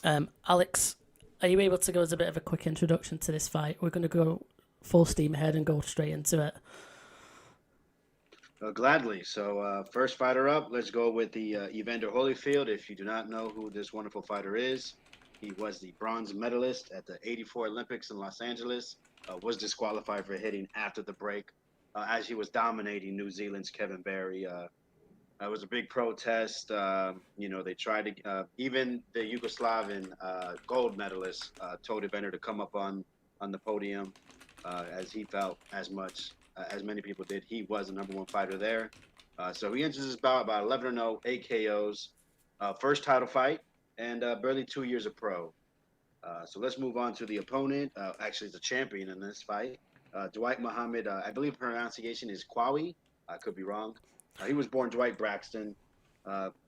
Alex, are you able to give us a bit of a quick introduction to this fight? We're going to go full steam ahead and go straight into it. Gladly. First fighter up, let's go with the Evander Holyfield. If you do not know who this wonderful fighter is, he was the bronze medalist at the '84 Olympics in Los Angeles. Was disqualified for hitting after the break, as he was dominating New Zealand's Kevin Barry. It was a big protest. They tried to even the Yugoslavian gold medalist told Evander to come up on the podium, as he felt as much as many people did. He was the number one fighter there. So he enters his bout about 11-0, 8 KOs, first title fight, and barely 2 years of pro. So let's move on to the opponent. Actually, the champion in this fight, Dwight Muhammad. I believe pronunciation is Qawi. I could be wrong. He was born Dwight Braxton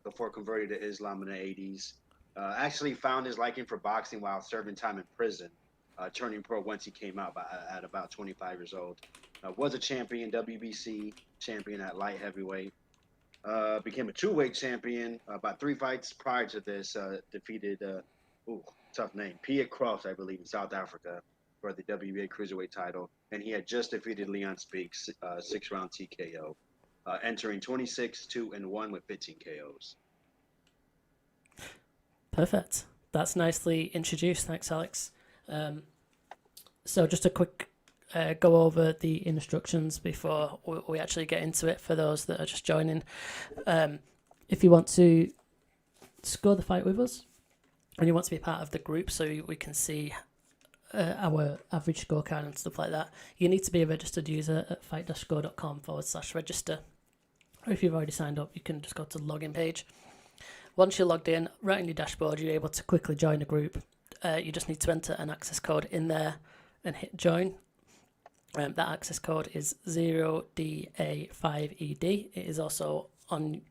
before converting to Islam in the '80s. Actually, found his liking for boxing while serving time in prison, turning pro once he came out at about 25 years old. Was a champion, WBC champion at light heavyweight. Became a two-weight champion about three fights prior to this. Defeated, tough name, Pia Cross, I believe, in South Africa for the WBA cruiserweight title, and he had just defeated Leon Speaks, six-round TKO, entering 26-2-1 with 15 KOs. Perfect. That's nicely introduced. Thanks, Alex. So just a quick go over the instructions before we actually get into it for those that are just joining. If you want to score the fight with us and you want to be part of the group so we can see our average scorecard and stuff like that, you need to be a registered user at fight-score.com/register. Or if you've already signed up, you can just go to the login page. Once you're logged in, right in your dashboard, you're able to quickly join a group. You just need to enter an access code in there and hit join. That access code is 0DA5ED. It is also on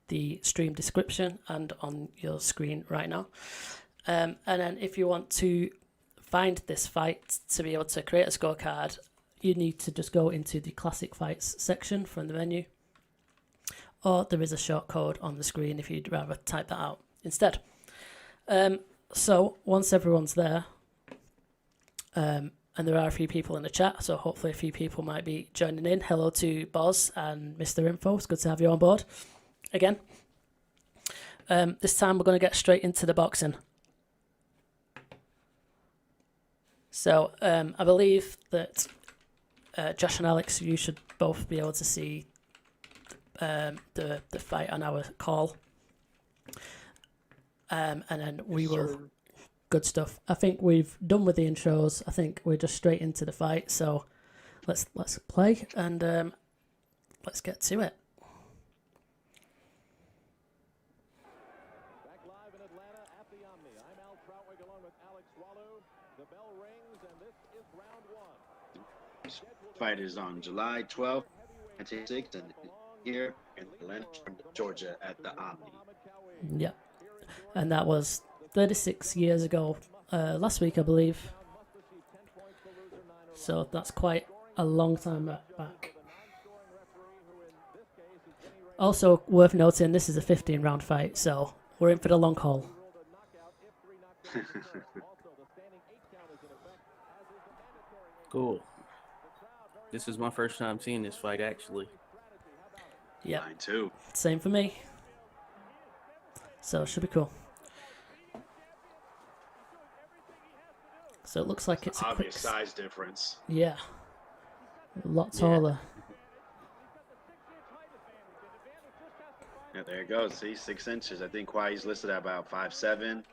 the stream description and on your screen right now. And then if you want to find this fight to be able to create a scorecard, you need to just go into the classic fights section from the menu. Or there is a short code on the screen if you'd rather type that out instead. So once everyone's there, and there are a few people in the chat, so hopefully a few people might be joining in. Hello to Boz and Mr. Info. It's good to have you on board again. This time we're going to get straight into the boxing. So I believe that Josh and Alex, you should both be able to see the fight on our call. And then we will... Good stuff. I think we've done with the intros. I think we're just straight into the fight. So let's play and let's get to it. Back live in Atlanta at the Omni. I'm Al Troutwig along with Alex Wallo. The bell rings and this is round one. This fight is on July 12th, 1996, and here in Atlanta, Georgia at the Omni. Yeah. And that was 36 years ago, last week, I believe. So that's quite a long time back. Also worth noting, this is a 15-round fight, so we're in for the long haul. Cool. This is my first time seeing this fight, actually. Yeah. Mine too. Same for me. So it should be cool. So it looks like it's a obvious quick size difference. Yeah. A lot taller. Yeah, there it goes. See, 6 inches. I think Qawi's listed at about 5'7".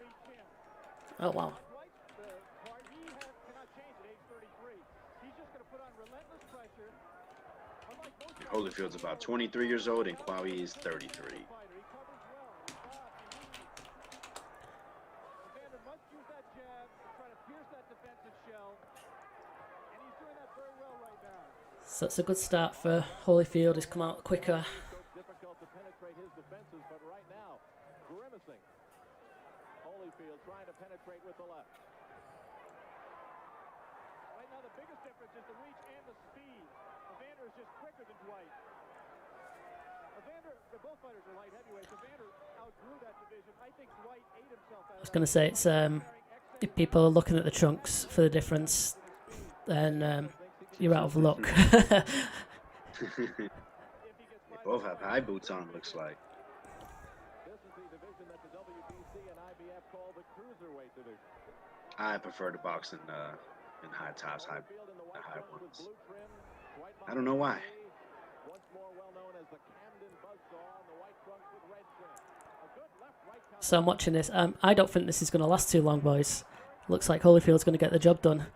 Oh, wow. Holyfield's about 23 years old, and Qawi is 33. So it's a good start for Holyfield. He's come out quicker. Difficult to penetrate his defenses, but right now, grimacing. Holyfield trying to penetrate with the left. Right now, the biggest difference is the reach and the speed. Evander is just quicker than Dwight. Evander, both fighters are light heavyweights. Evander outgrew that division. I think Dwight ate himself out I of was that going to say, it's if people are looking at the trunks for the difference, then you're out of luck. They both have high boots on, looks like. This is the division that the WBC and IBF call the cruiserweight division. I prefer to box in high tops, high ones. I don't know why. Once more well known as the Camden Buzzsaw and the white trunks with red trim. A good left-right So I'm watching this. I don't think this is going to last too long, boys. Looks like Holyfield's going to get the job done.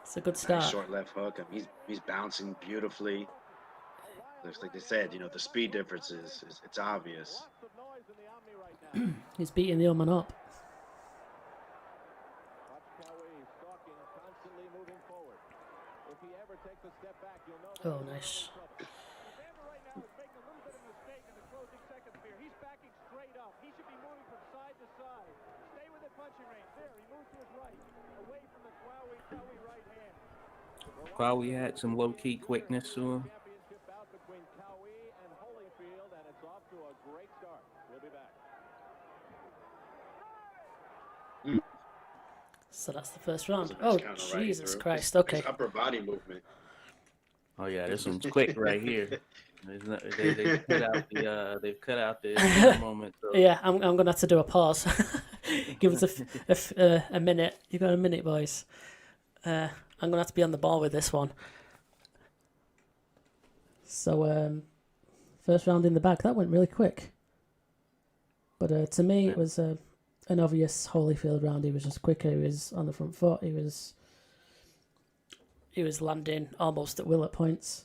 It's a good start. Nice short left hook. I mean, he's bouncing beautifully. Looks like they said, you know, the speed difference is it's obvious. He's beating the man up. Watch Qawi stalking, constantly moving forward. If he ever takes a step back, you'll know that Oh, he's nice. in trouble. Evander right now is making a little bit of a mistake in the closing seconds here. He's backing straight up. He should be moving from side to side. Stay within punching range. There, he moves to his right, away from the Qawi right hand. Qawi had some low-key quickness to him. Championship bout between Qawi and Holyfield, and it's off to a great start. We'll be back. So that's the first round. Nice Oh, counter right Jesus through. Christ. His Okay. upper body movement. Oh yeah, this one's quick right here. They've cut out the moment. So. Yeah, I'm going to have to do a pause. Give us a minute. You got a minute, boys. I'm going to have to be on the ball with this one. So, first round in the bag. That went really quick. But to me, it was an obvious Holyfield round. He was just quicker. He was on the front foot. He was landing almost at will at points.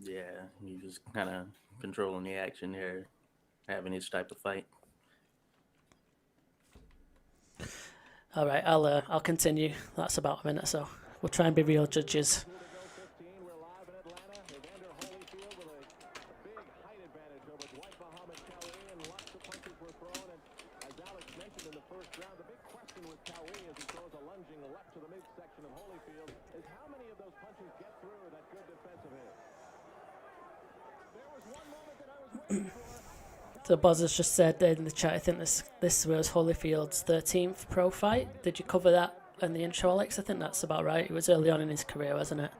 Yeah, he was kind of controlling the action there, having his type of fight. All right, I'll continue. That's about a minute, so we'll try and be real judges. We're live in Atlanta. Evander Holyfield with a big height advantage over Dwight Qawi, and lots of punches were thrown. And as Alex mentioned in the first round, the big question with Qawi as he throws a lunging left to the midsection of Holyfield is how many of those punches get through that good defense of his. There was one moment that I was waiting for. So Boz has just said in the chat, I think this was Holyfield's 13th pro fight. Did you cover that in the intro, Alex? I think that's about right. It was early on in his career, wasn't it?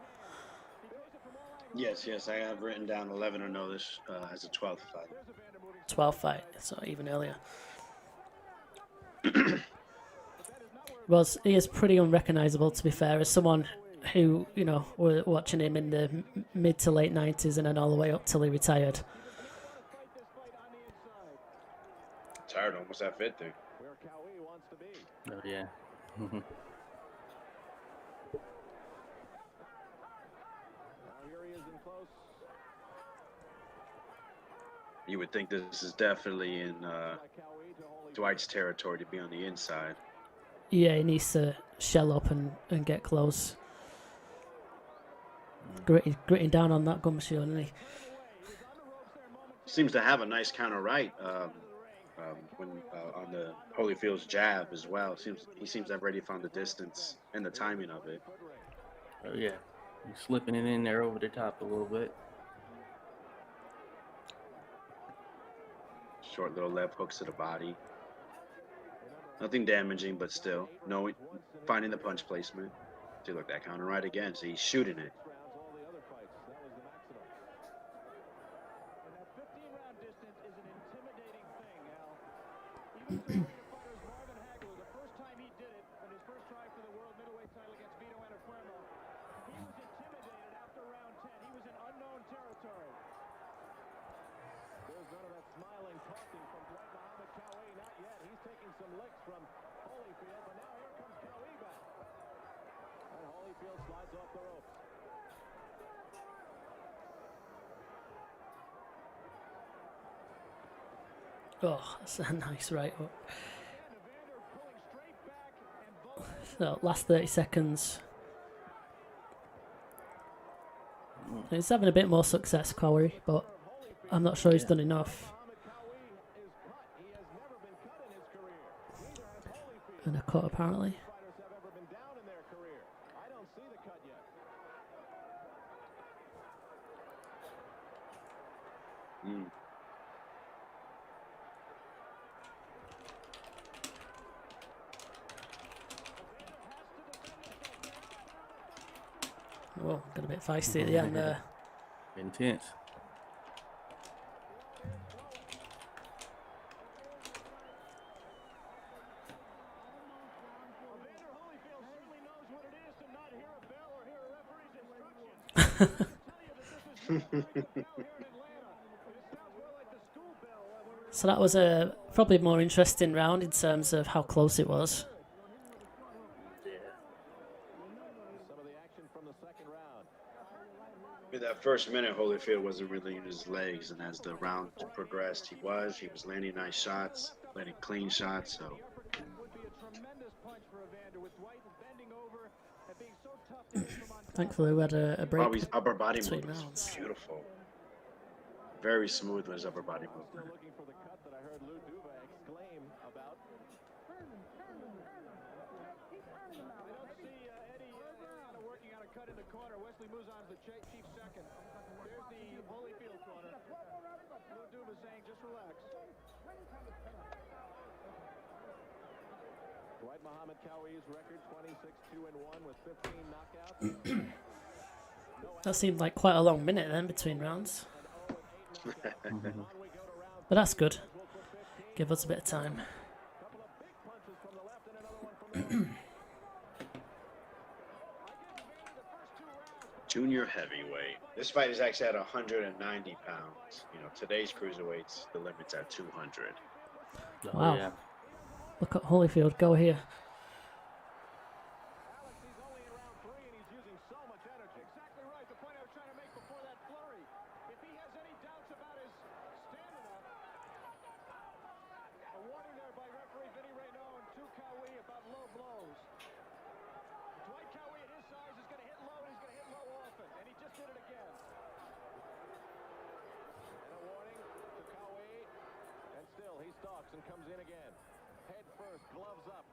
Yes, I have written down 11-0 this as a 12th fight. 12th fight, so even earlier. He is pretty unrecognisable, to be fair, as someone who, you know, were watching him in the mid to late 90s and then all the way up till he retired. Tired, almost that fit there. Where Qawi wants to be. Oh yeah. Now here he is in close. You would think this is definitely in Qawi to Holyfield. Dwight's territory to be on the inside. Yeah, he needs to shell up and get close. Gritting down on that gum shield, isn't he? Seems to have a nice counter right when on the Holyfield's jab as well. He seems to have already found the distance and the timing of it. Oh yeah. He's slipping it in there over the top a little bit. Short little left hooks to the body. Nothing damaging, but still, finding the punch placement. See, look, that counter right again. So he's shooting it. All the other fights, that was the maximum. And that 15-round distance is an intimidating thing, Al. Even fighters Marvin Hagler, the first time he did it, in his first try for the world middleweight title against Vito Antuofermo, he was intimidated after round 10. He was in unknown territory. There's none of that smiling, talking from Dwight Qawi. Not yet. He's taking some licks from Holyfield, but now here comes Qawi back. And Holyfield slides off the ropes. Oh, that's a nice right hook. And Evander pulling straight back, and both So, last 30 seconds. He's having a bit more success, Qawi, but I'm not sure he's done enough. Qawi is cut. He has never been cut in his career. Neither has Holyfield. And a cut, apparently. Fighters have ever been down in their career. I don't see the cut yet. Oh, got a bit feisty at the end there. Intense. Evander Holyfield certainly knows what it is to not hear a bell or hear a referee's instructions. So that was a probably more interesting round in terms of how close it was. Some of the action from the second round. In that first minute, Holyfield wasn't really in his legs, and as the round progressed, he was landing nice shots, landing clean shots. So Would be a tremendous punch for Evander with Dwight bending over and being so tough to keep him on top. Thankfully, we had a break Bobby's upper body between movement rounds. was beautiful, very smooth with his upper body Still movement. looking for the cut that I heard Lou Duva exclaim about. I don't see Eddie working on a cut in the corner. Wesley Muzan's the chief second. There's the Holyfield corner. Lou Duva saying, just relax. Dwight Muhammad Qawi's record 26-2-1 with 15 knockouts. That seemed like quite a long minute then between rounds. But that's good. Give us a bit of time. Junior heavyweight. This fight is actually at 190 pounds. You know, today's cruiserweights, the limit's at 200. Oh, Wow. yeah. Look at Holyfield go here. Alex, he's only in round 3 and he's using so much energy. Exactly right, the point I was trying to make before that flurry. If he has any doubts about his stamina, a warning there by referee Vinny Raynaud to Qawi about low blows. Dwight Qawi at his size is going to hit low and he's going to hit low often, and he just did it again. And a warning to Qawi, and still he stalks and comes in again. Head first, gloves up.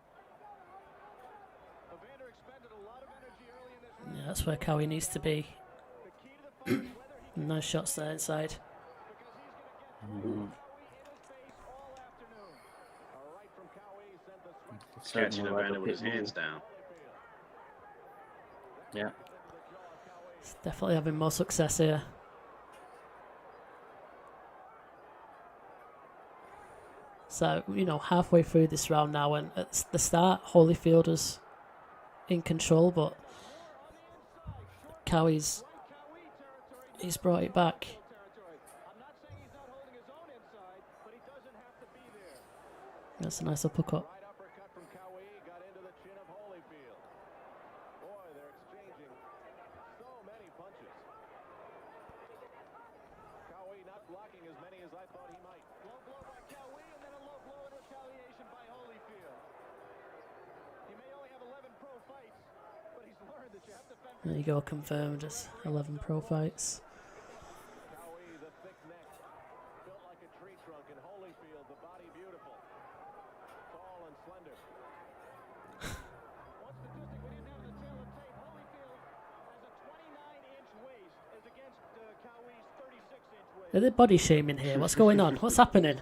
Evander expended a lot of energy early in this round. Yeah, that's where Qawi needs to be. The key to the fight is whether he Nice shots there inside. because he's going to get Qawi in his face all afternoon. A right from Qawi sent the sweat Catching Certainly like a Evander with his pit hands bull. down. Yeah. He's definitely having more success here. So, you know, halfway through this round now, and at the start, Holyfield was in control, but Qawi's he's brought it back. territory. I'm not saying he's not holding his own inside, but he doesn't have to be there. That's a nice uppercut. Right uppercut from Qawi got into the chin of Holyfield. Boy, they're exchanging so many punches. Qawi not blocking as many as I thought he might. Low blow by Qawi and then a low blow in retaliation by Holyfield. He may only have 11 pro fights, but he's learned that you have to fend for There you go, confirmed as 11 pro fights. Qawi, the thick neck, built like a tree trunk, and Holyfield, the body beautiful, tall and slender. One statistic we didn't have in the tail of tape: Holyfield has a 29-inch waist as against Qawi's 36-inch waist. Are they body shaming here? What's going on? What's happening?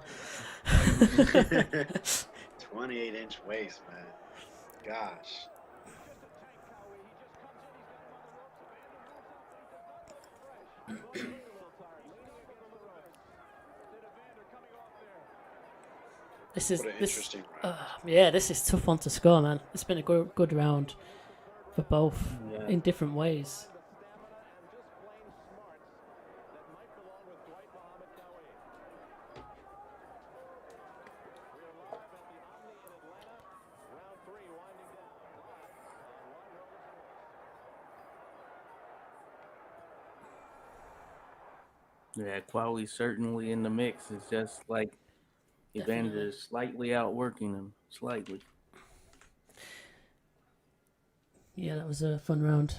28-inch waist, man. Gosh. This is What an this. interesting round. Yeah, this is a tough one to score, man. It's been a good round for both Yeah. in different ways. Yeah, Qawi certainly in the mix. It's just like Evander is slightly outworking him. Slightly. Yeah, that was a fun round.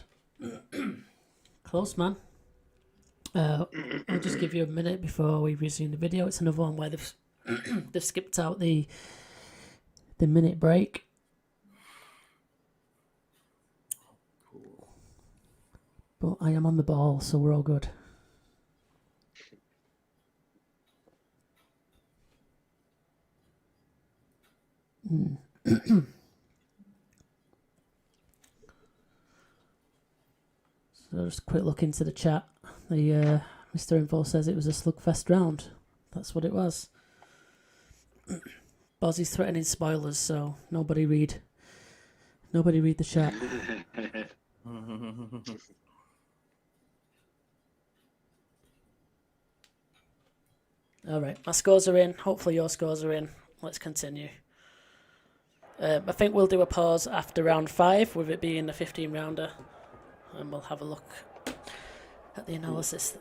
Close, man. I'll just give you a minute before we resume the video. It's another one where they've they've skipped out the minute break. Cool. But I am on the ball, so we're all good. So So just a quick look into the chat. The Mr. Info says it was a slugfest round. That's what it was. Bozzy's threatening spoilers, so nobody read the chat. All right, my scores are in. Hopefully your scores are in. Let's continue. I think we'll do a pause after round 5, with it being a 15-rounder, and we'll have a look at the analysis.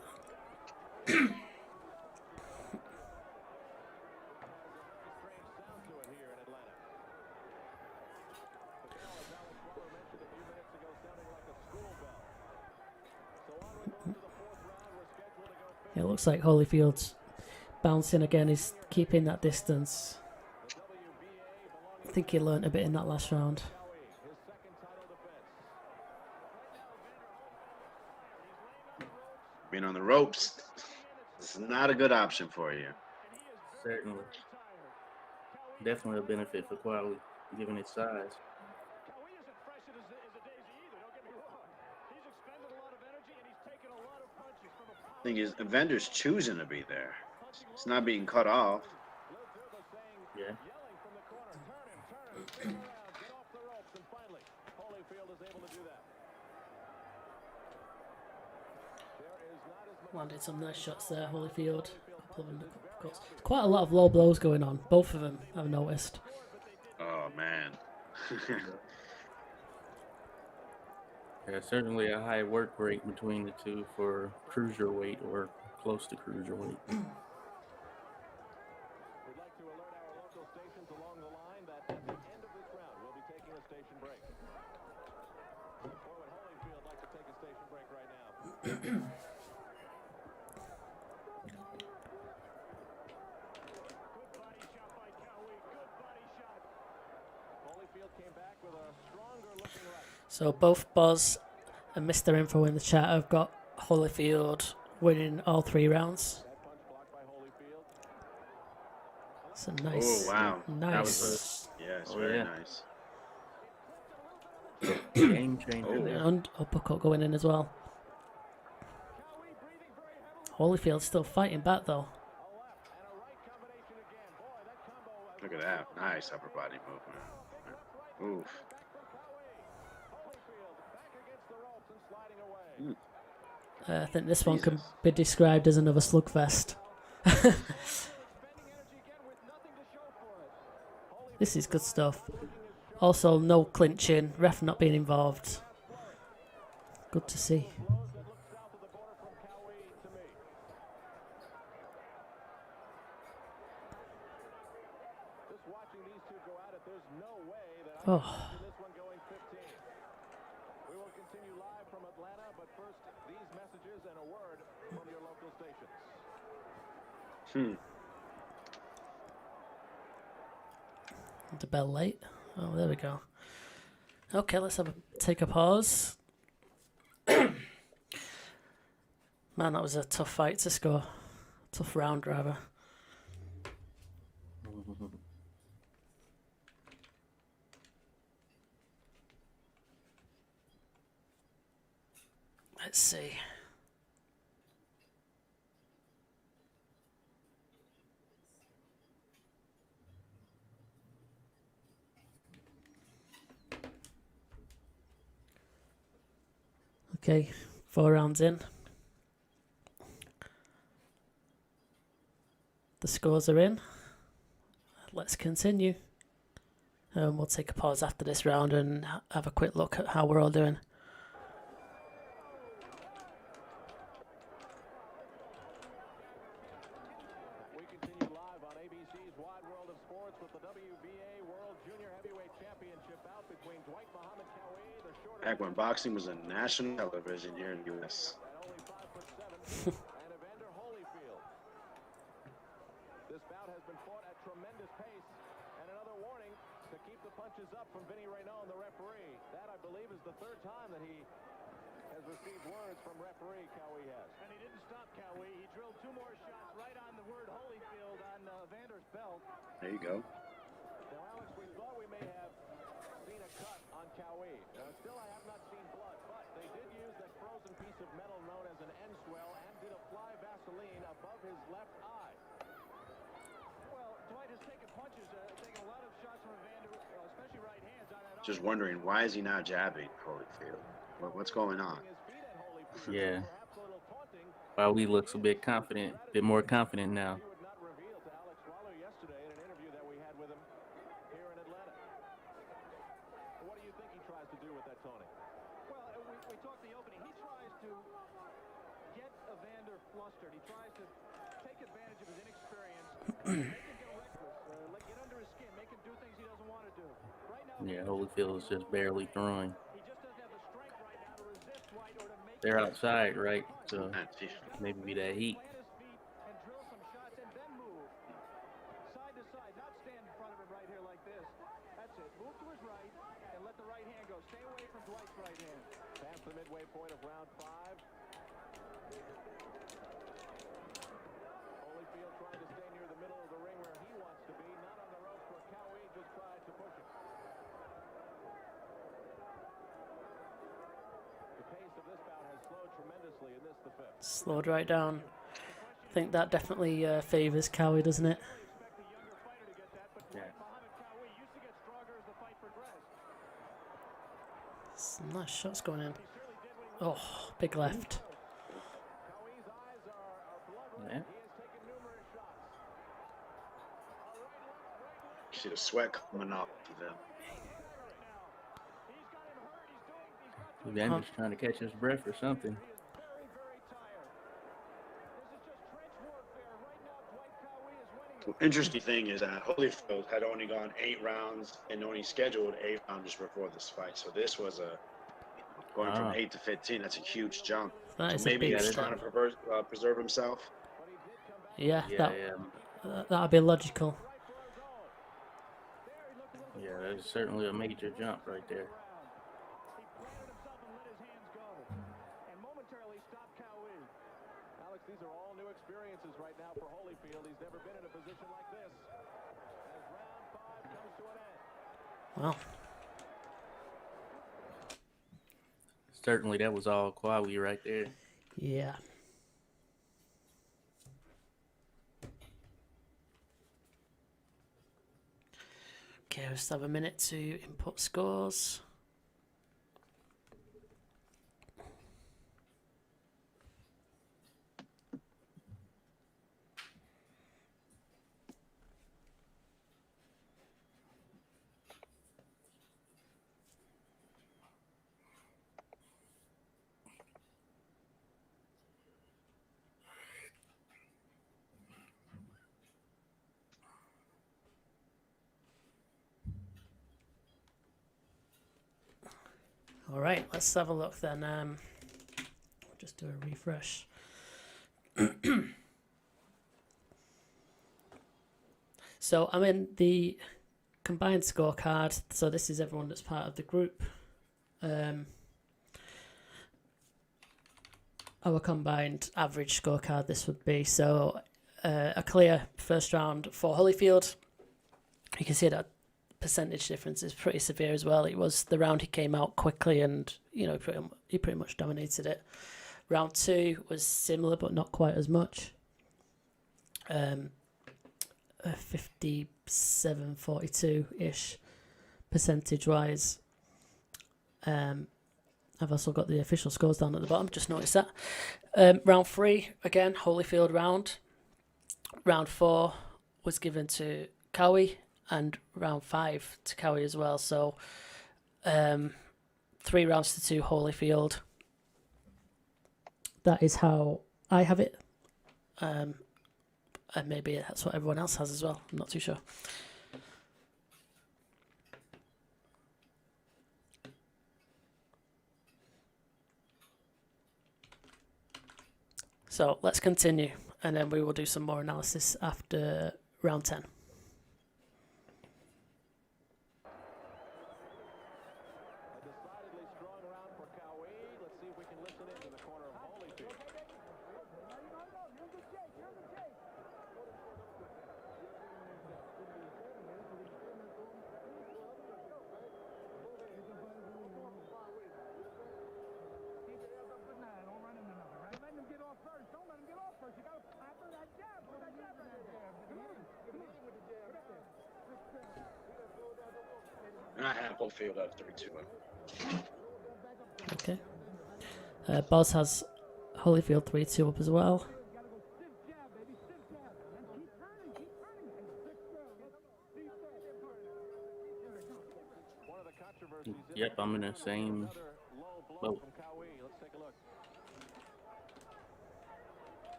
It looks like Holyfield's bouncing again. He's keeping that distance. I think he learnt a bit in that last round. Being on the ropes, it's not a good option for you. Certainly. Definitely a benefit for Qawi, given his size. Thing is, Evander's choosing to be there. It's not being cut off. Yeah. Landed some nice shots there, Holyfield. Quite a lot of low blows going on. Both of them, I've noticed. Oh, man. Yeah, certainly a high work rate between the two for cruiserweight or close to cruiserweight. We'd like to alert our local stations along the line that at the end of this round, we'll be taking a station break. Boy, would Holyfield like to take a station break right now. Good body shot by Qawi. Good body shot. Holyfield came back with a stronger looking right. So both Boz and Mr. Info in the chat have got Holyfield winning all 3 rounds. That punch blocked by Holyfield. It's a nice, Oh, wow. nice. Yes, Oh, very yeah. nice. Game changer Oh. there. And uppercut going in as well. Qawi breathing very heavily. Holyfield's still fighting back though. A left and a right combination again. Boy, that combo. Look at that. Nice upper body movement. Oof. Holyfield back against the ropes and sliding away. I think this one can Jesus. be described as another slugfest. Spending energy again with nothing to show for it. This is good stuff. Also, no clinching, ref not being involved. Good to see. Blows that look south of the border from Qawi to me. Just watching these two go at it, there's no way that I Oh, can this one going 15. We will continue live from Atlanta, but first, these messages and a word from your local stations. the bell late. Oh, there we go. Okay, let's take a pause. Man, that was a tough fight to score. Tough round, rather. Let's see. Okay, 4 rounds in. The scores are in. Let's continue. We'll take a pause after this round and have a quick look at how we're all doing. We continue live on ABC's Wide World of Sports with the WBA World Junior Heavyweight Championship bout between Dwight Qawi, the shorter Back when boxing was on national television here in the U.S. at only 5'7", and Evander Holyfield. This bout has been fought at tremendous pace, and another warning to keep the punches up from Vinny Raynaud, the referee. That, I believe, is the 3rd time that he has received words from referee Qawi has. And he didn't stop Qawi. He drilled 2 more shots right on the word Holyfield on Evander's belt. There you go. Now, Alex, we thought we may have seen a cut on Qawi. Now, still, I have not seen blood, but they did use that frozen piece adhesive metal known as an end swell and did apply Vaseline above his left eye. Well, Dwight has taken punches, taken a lot of shots from Evander, especially right hands on that Just eye. wondering, why is he not jabbing Holyfield? What's going on? Yeah. Qawi looks a bit confident, a bit more confident now. He would not reveal to Alex yesterday in an interview that we had with him here in Atlanta. What do you think he tries to do with that, Tony? Well, we talked the opening. He tries to get Evander flustered. He tries to take advantage of his inexperience, make him get reckless, get under his skin, make him do things he doesn't want to do. Right now, Yeah, Holyfield is just barely throwing. he just doesn't have the strength right now to resist Dwight or to make They're outside, right? So Jeez. maybe be that heat. plant his feet and drill some shots and then move side to side, not stand in front of him right here like this. That's it. Move to his right and let the right hand go. Stay away from Dwight's right hand. Past the midway point of round 5. Holyfield trying to stay near the middle of the ring where he wants to be, not on the ropes where Qawi just tried to push him. The pace of this bout has slowed tremendously in this, the 5th. Slowed right down. I think that definitely favours Qawi, doesn't it? Expect the younger fighter to get that, but Yeah. Muhammad Qawi used to get stronger as the fight progressed. Some nice shots going in. He certainly did when he Oh, big left. Qawi's eyes are bloodless. Yeah. He has taken numerous shots. All right, left. You see the sweat coming off of him. He's got him hurt. He's got Evander's trying to catch his breath or something. He is very, very tired. This is just trench warfare. Right now, Dwight Qawi is winning it. The interesting thing is that Holyfield had only gone 8 rounds and only scheduled 8 rounds just before this fight. So this was going from 8 to 15. That's a huge jump. That So is a maybe big he's step. trying to preserve himself. Yeah, Yeah, that'd be logical. yeah. That's certainly a major jump right there. He planted himself and let his hands go. And momentarily stopped Qawi. Alex, these are all new experiences right now for Holyfield. He's never been in a position like this. As round 5 comes to an end. Well, Certainly, that was all Qawi right there. yeah. Okay, let's have a minute to input scores. All right, let's have a look then. Just do a refresh. So I'm in the combined scorecard. So this is everyone that's part of the group. Our combined average scorecard this would be. So a clear first round for Holyfield. You can see that percentage difference is pretty severe as well. It was the round he came out quickly and, you know, he pretty much dominated it. Round 2 was similar but not quite as much. 57-42-ish percentage-wise. I've also got the official scores down at the bottom, just noticed that. Round 3, again, Holyfield round. Round 4 was given to Qawi, and round 5 to Qawi as well. So 3 rounds to 2 Holyfield. That is how I have it. And maybe that's what everyone else has as well. I'm not too sure. So let's continue, and then we will do some more analysis after round 10. A decidedly strong round for Qawi. Let's see if we can listen in to the corner of Holyfield. And I have Holyfield at 3-2. Okay. Boz has Holyfield 3-2 up as well. One of the controversies. Yep, I'm in the same Another low blow boat. from Qawi. Let's take a look.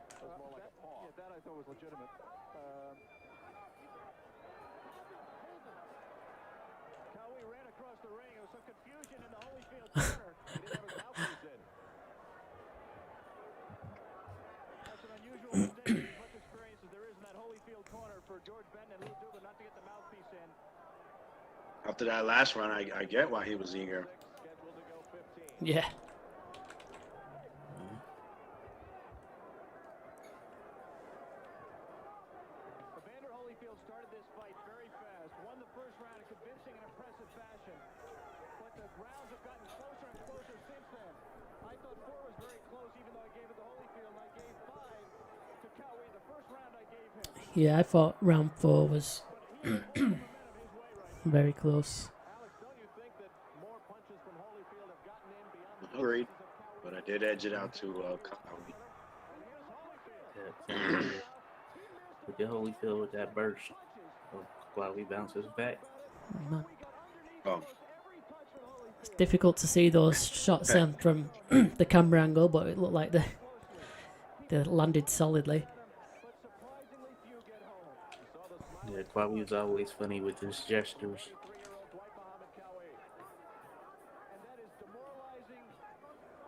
That's more like a paw. Yeah, that I thought was legitimate. Qawi ran across the ring. There was some confusion in the Holyfield corner. He didn't have his mouthpiece in. That's an unusual mistake. As much experience as there is in that Holyfield corner for George Benton and Lou Duba not to get the mouthpiece in. After that last run, I get why he was eager. Scheduled to go 15. Yeah. Evander Holyfield started this fight very fast, won the first round in convincing and impressive fashion. But the rounds have gotten closer and closer since then. I thought 4 was very close, even though I gave it to Holyfield. I gave 5 to Qawi. The first round I gave him. Yeah, I thought round 4 was But he has the momentum his way right now. very close. Alex, don't you think that more punches from Holyfield have gotten in beyond the Agreed. paces of Qawi? But I did edge it out to Qawi. And here's Holyfield. Yeah, with the Holyfield with that burst. Qawi bounces back. Man, Oh, it's difficult to see those shots in from the camera angle, but it looked like they landed solidly. Yeah, Qawi is always funny with his gestures. 23-year-old Dwight Muhammad Qawi. And that is demoralizing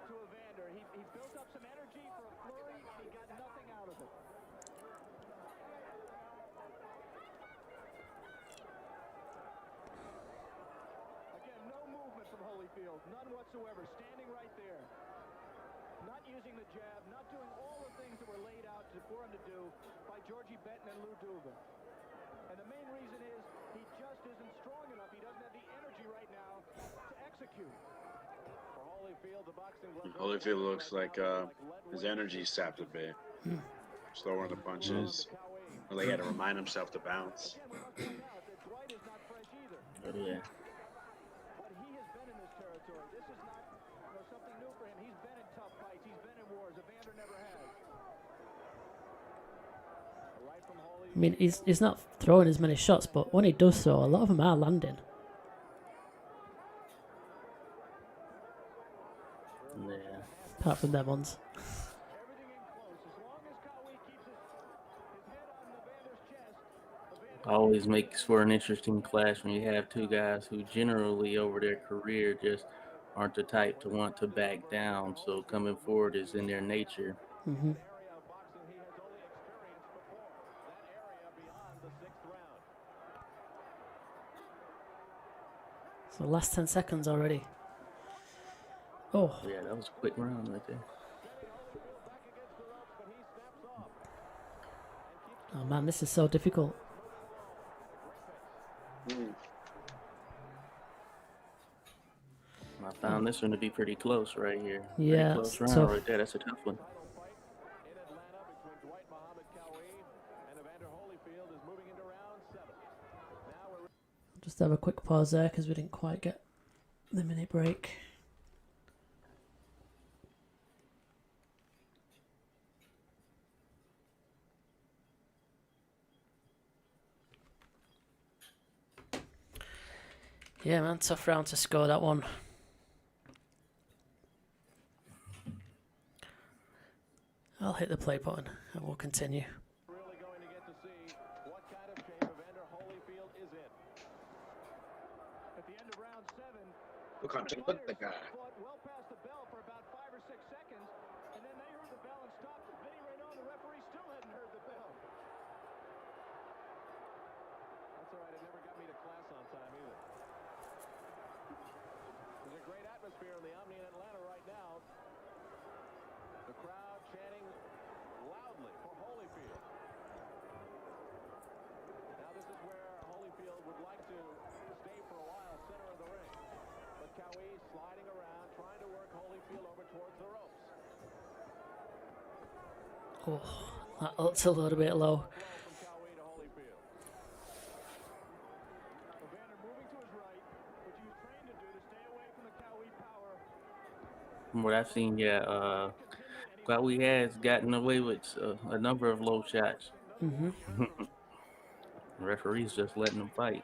to Evander. He built up some energy for a flurry, and he got nothing out of it. Again, no movement from Holyfield. None whatsoever. Standing right there. Not using the jab. Not doing all the things that were laid out for him to do by Georgie Benton and Lou Duba. And the main reason is he just isn't strong enough. He doesn't have the energy right now to execute. For Holyfield, the boxing glove. Holyfield looks like his energy sapped a bit. Slower on the punches. Well, he had to remind himself to bounce. Again, we must point out that Dwight is not fresh either. Oh, yeah. But he has been in this territory. This is not something new for him. He's been in tough fights. He's been in wars. Evander never has. Right from Holy. I mean, he's not throwing as many shots, but when he does so, a lot of them are landing. Yeah. Apart from them ones. Everything in close. As long as Qawi keeps his head on Evander's chest, Evander Always makes for an interesting clash when you have two guys who generally over their career just aren't the type to want to back down. So coming forward is in their nature. Hmm. area of boxing he has only experienced before. That area beyond the 6th round. So last 10 seconds already. Oh, Yeah, that was a quick round right there. Back against the ropes, but he snaps off. oh man, this is so difficult. I found this one to be pretty close right here. Yeah, Pretty close it's round tough. right there. That's a tough one. Final fight in Atlanta between Dwight Muhammad Qawi and Evander Holyfield is moving into round 7. Now we're Just have a quick pause there because we didn't quite get the minute break. Yeah, man, tough round to score that one. I'll hit the play button and we'll continue. really going to get to see what kind of shape Evander Holyfield is in. At the end of round 7, Look at the guy. fought well past the bell for about 5 or 6 seconds, and then they heard the bell and stopped. Vinny Raynon, the referee, still hadn't heard the bell. That's all right. It never got me to class on time either. There's a great atmosphere in the Omni in Atlanta right now. The crowd chanting loudly for Holyfield. Now this is where Holyfield would like to stay for a while, center of the ring. But Qawi sliding around, trying to work Holyfield over towards the ropes. Oh, that looks a little bit low. From Qawi to Holyfield. Evander moving to his right. From what I've seen, yeah, Qawi has gotten away with a number of low shots. Hmm. Referees just letting them fight.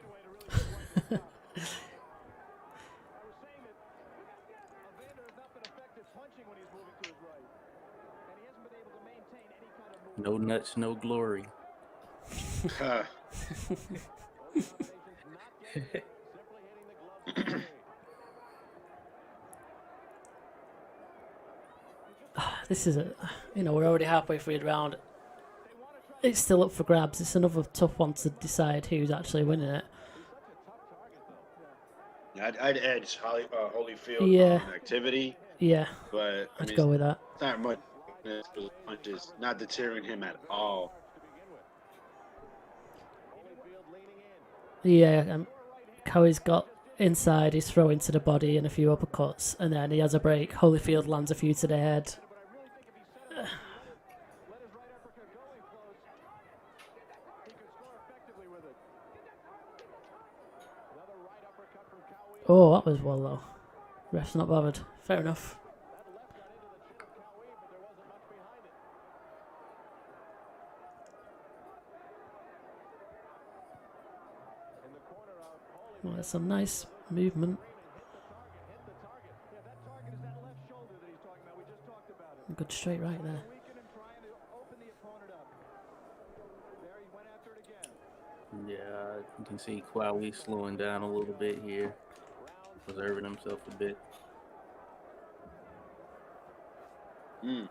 No nuts, no glory. This is we're already halfway through the round. It's still up for grabs. It's another tough one to decide who's actually winning it. I'd edge Holyfield Yeah. on activity, Yeah, but I I'd mean, go with that. it's not much. Punches not deterring him at all. Yeah, Qawi's got inside, he's throwing to the body and a few uppercuts, and then he has a break. Holyfield lands a few to the head. Oh, that was well low. Ref's not bothered. Fair enough. Well, that's some nice movement. Good straight right there. Yeah, you can see Qawi slowing down a little bit here, preserving himself a bit. Mm.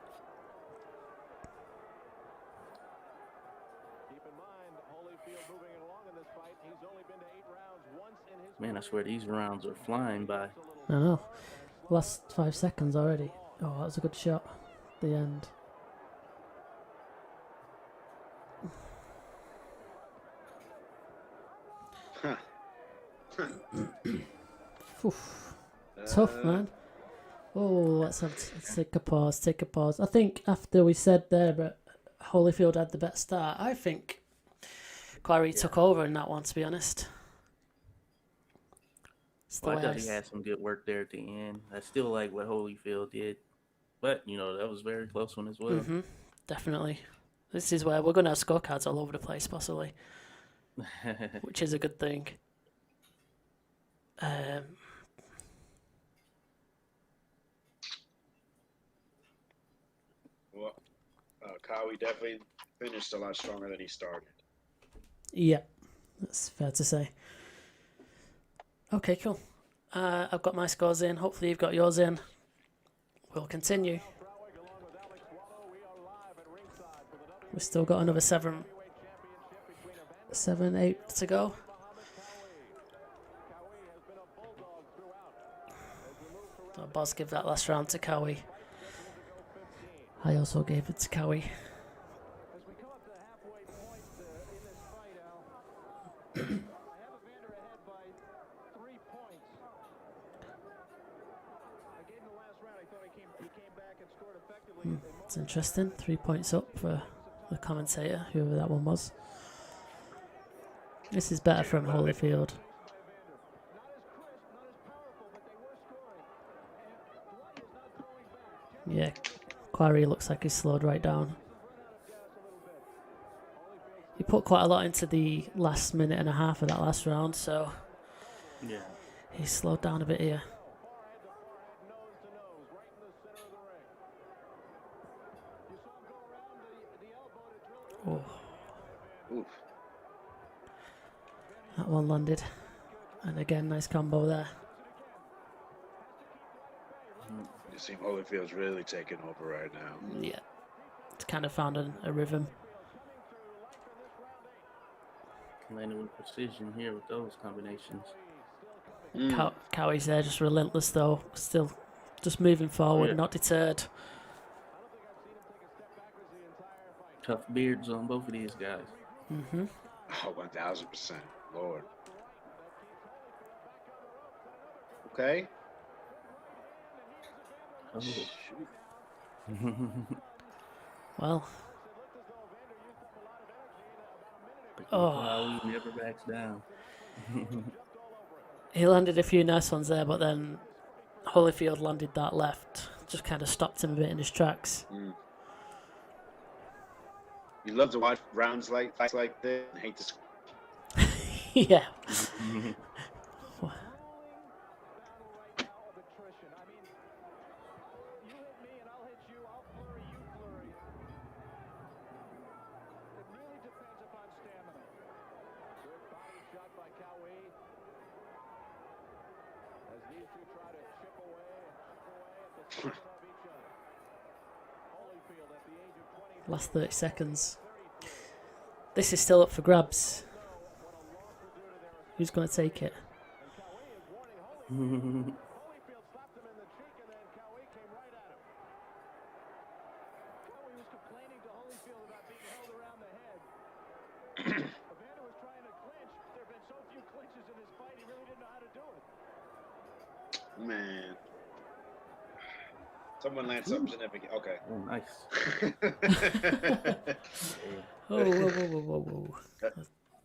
Man, I swear these rounds are flying by. I know. Last 5 seconds already. Oh, that was a good shot. The end. Oof. Tough, man. Oh, let's take a pause. Take a pause. I think after we said there, but Holyfield had the better start. I think Qawi took over in that one. To be honest. Well, I thought he had some good work there at the end. I still like what Holyfield did, but that was a very close one as well. Mm-hmm. Definitely. This is where we're going to have scorecards all over the place, possibly, which is a good thing. Well, Qawi definitely finished a lot stronger than he started. Yeah, that's fair to say. Okay, cool. I've got my scores in. Hopefully you've got yours in. We'll continue. We've still got another 7, 8 to go. So Boz give that last round to Qawi. I also gave it to Qawi. It's interesting. 3 points up for the commentator, whoever that one was. This is better from Holyfield. Yeah, Qawi looks like he's slowed right down. He put quite a lot into the last minute and a half of that last round, so yeah, he's slowed down a bit here. Oh. Oof. That one landed. And again, nice combo there. You see Holyfield's really taking over right now. Yeah. It's kind of found a rhythm. landing with precision here with those combinations. Qawi's there, just relentless though. Still just moving forward, Yeah. not deterred. Tough beards on both of these guys. Mm-hmm. Oh, 1000%. Lord. Okay. Oh. Well. Qawi never backs down. He landed a few nice ones there, but then Holyfield landed that left just kind of stopped him a bit in his tracks. Mm. You love to watch rounds like fights like this and hate to score. Yeah. Last 30 seconds. This is still up for grabs. Who's going to take it? Holyfield slapped him in the cheek, and then Qawi came right at him. Qawi was complaining to Holyfield about being held around the head. Evander was trying to clinch. There have been so few clinches in this fight, he really didn't know how to do it. Man. Someone land something significant. Okay. Oh, nice. Oh, whoa, whoa, whoa, whoa, whoa.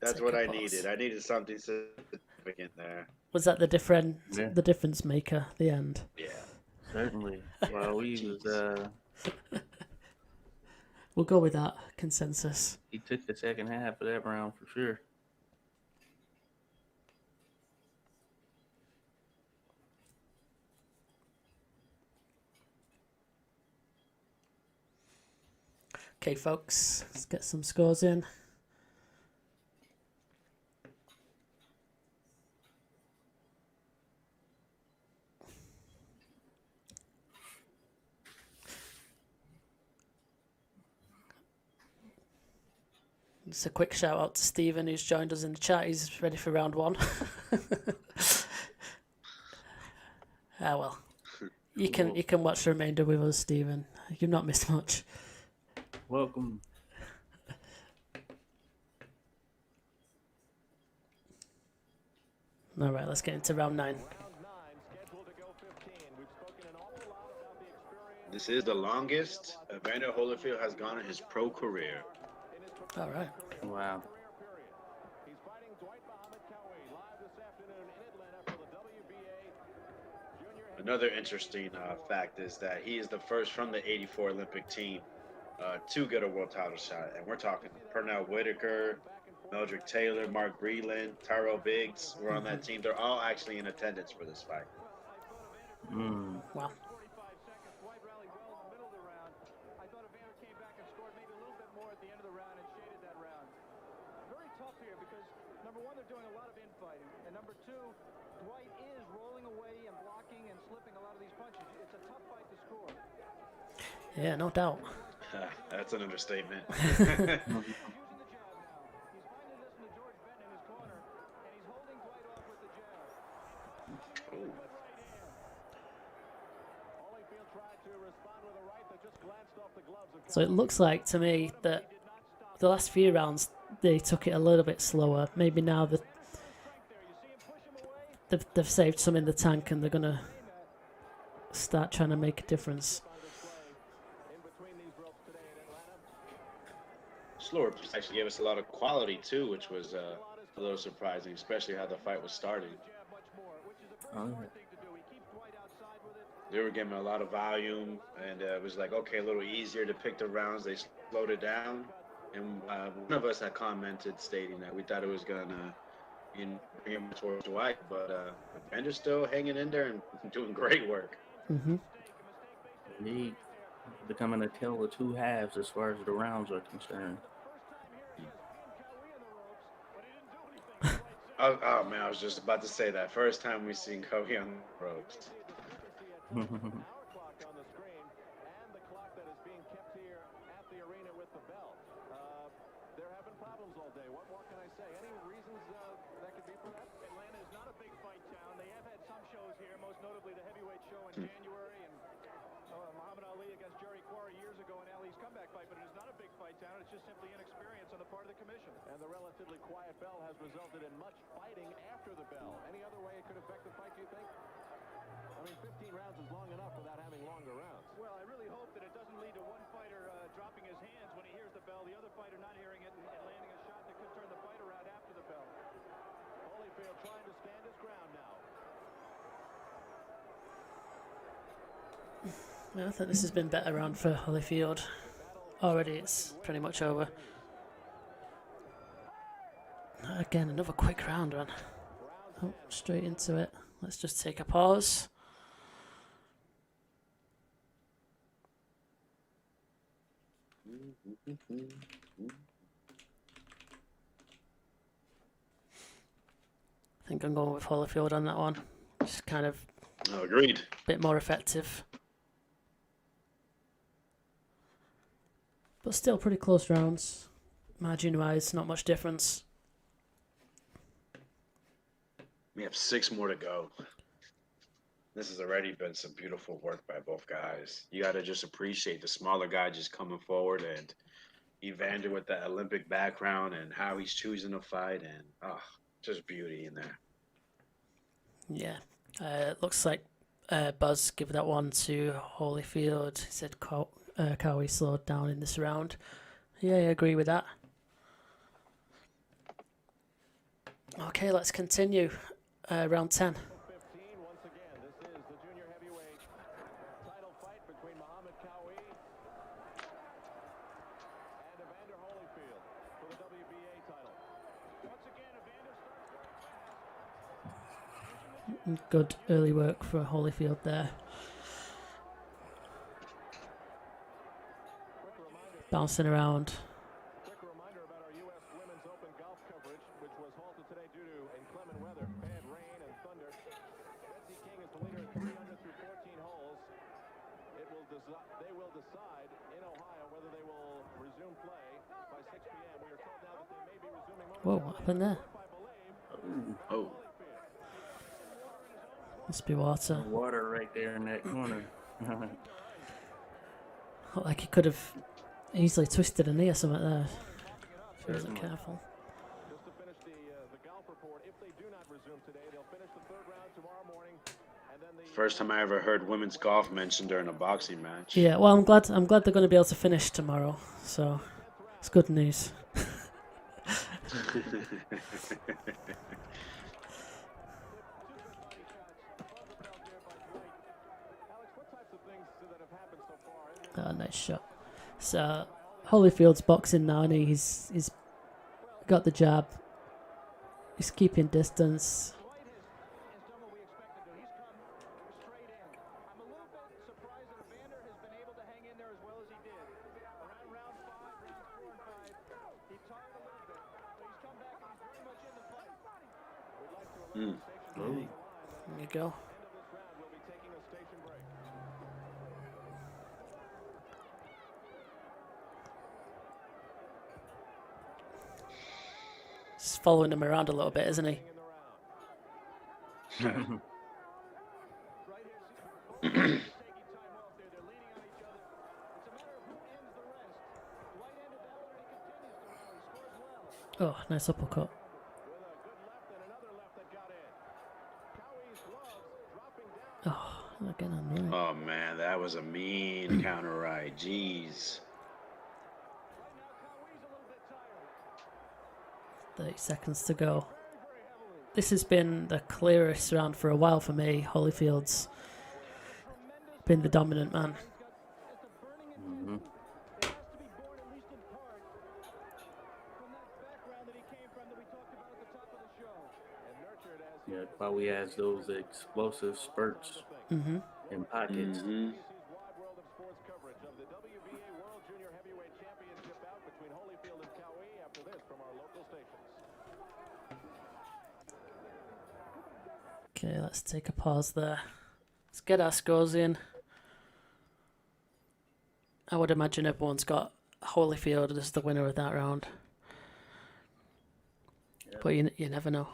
That's Take what a I pause. needed. I needed something significant there. Was that the Yeah. difference maker? The end. Yeah. Certainly. Well, we was We'll go with that consensus. he took the second half of that round for sure. Okay, folks, let's get some scores in. Just a quick shout out to Stephen who's joined us in the chat. He's ready for round one. Well, you can watch the remainder with us, Stephen. You've not missed much. Welcome. All right, let's get into round 9. Round 9, scheduled to go 15. We've spoken an awful lot about the experience. This is the longest Evander Holyfield has gone in his pro career. All right. Wow. Career period. He's fighting Dwight Qawi live this afternoon in Atlanta for the WBA Junior. Another interesting fact is that he is the first from the '84 Olympic team to get a world title shot. And we're talking Pernell Whitaker, Meldrick Taylor, Mark Breland, Tyrell Biggs were on that team. They're all actually in attendance for this fight. Wow. 45 seconds. Dwight rallied well in the middle of the round. I thought Evander came back and scored maybe a little bit more at the end of the round and shaded that round. Very tough here because, number one, they're doing a lot of infighting. And number two, Dwight is rolling away and blocking and slipping a lot of these punches. It's a tough fight to score. Yeah, no doubt. That's an understatement. Using the jab now. He's finally listened to George Benton in his corner, and he's holding Dwight off with the jab. Ooh. Holyfield tried to respond with a right that just glanced off the gloves of So it looks like to me that the last few rounds they took it a little bit slower. Maybe now that they've saved some in the tank and they're gonna start trying to make a difference. in between these ropes today in Atlanta. Slower pace actually gave us a lot of quality too, which was a little surprising, especially how the fight was starting. Jab much more, which is a very Oh, smart thing to do. He keeps Dwight outside with it. They were giving a lot of volume, and it was like, okay, a little easier to pick the rounds. They slowed it down, and one of us had commented stating that we thought it was gonna bring him towards Dwight, but Evander's still hanging in there and doing great work. Mm-hmm. He becoming a tale of two halves as far as the rounds are concerned. Oh man, I was just about to say that. First time we seen Qawi on the ropes. Hour clock on the screen, and the clock that is being kept here at the arena with the bell. They're having problems all day. What more can I say? Any reasons that could be for that? Atlanta is not a big fight town. They have had some shows here, most notably the heavyweight show in January, and Muhammad Ali against Jerry Quarry years ago in Ali's comeback fight, but it is not a big fight town. It's just simply inexperience on the part of the commission. And the relatively quiet bell has resulted in much fighting after the bell. Any other way it could affect the fight, do you think? I mean, 15 rounds is long enough without having longer rounds. Well, I really hope that it doesn't lead to one fighter dropping his hands when he hears the bell, the other fighter not hearing it and landing a shot that could turn the fight around after the bell. Holyfield trying to stand his ground now. I think this has been a better round for Holyfield. Already it's pretty much over. Again, another quick round, man. Oh, straight into it. Let's just take a pause. I think I'm going with Holyfield on that one. Just kind of Oh, agreed. a bit more effective. But still pretty close rounds. Margin-wise, not much difference. We have 6 more to go. This has already been some beautiful work by both guys. You got to just appreciate the smaller guy just coming forward, and Evander with that Olympic background and how he's choosing to fight, and just beauty in there. Yeah. It looks like Buzz gave that one to Holyfield. He said Qawi slowed down in this round. Yeah, I agree with that. Okay, let's continue. Round 10. 15, once again, this is the junior heavyweight title fight between Muhammad Qawi and Evander Holyfield for the WBA title. Once again, Evander starts. Good early work for Holyfield there. Bouncing around. Quick reminder about our U.S. Women's Open golf coverage, which was halted today due to inclement weather, bad rain and thunder. Betsy King is the leader at 300 through 14 holes. They will decide in Ohio whether they will resume play by 6 p.m. We are told now that they may be resuming Whoa, what happened there? Oh. Must be water. Water right there in that corner. Looked like he could have easily twisted a knee or something there. If he wasn't careful. Just to finish the golf report, if they do not resume today, they'll finish the third round tomorrow morning, and then the First time I ever heard women's golf mentioned during a boxing match. Yeah, well, I'm glad they're going to be able to finish tomorrow. So it's good news. Nice shot. So Holyfield's boxing now, and he's got the jab. He's keeping distance. Dwight has done what we expected to. He's come straight in. I'm a little bit surprised that Evander has been able to hang in there as well as he did. Around round 5, rounds 4 and 5, he tired a little bit, but he's come back and he's very much in the fight. We'd like to alert the station There you go. end of this round. We'll be taking a station break. He's following him around a little bit, isn't he? In the round. Right here, both guys taking time off there. They're leaning on each other. It's a matter of who ends the rest. Dwight ended that one, and he continues to rally. Scores well. Oh, nice uppercut. With a good left and another left that got in. Qawi's gloves dropping down. Oh, again on the right. Oh, man, that was a mean counter right. Jeez. Right now, Qawi's a little bit tired. 30 seconds to go. This has been the clearest round for a while for me. Holyfield's been the dominant man. Mhm. It has to be born, at least in part, from that background that he came from that we talked about at the top of the show. And nurtured as he Yeah, Qawi has those explosive spurts Mm-hmm. in pockets. Mhm. ABC's wide world of sports coverage of the WBA World Junior Heavyweight Championship bout between Holyfield and Qawi after this from our local stations. Okay, let's take a pause there. Let's get our scores in. I would imagine everyone's got Holyfield as the winner of that round. Yep. But you never know.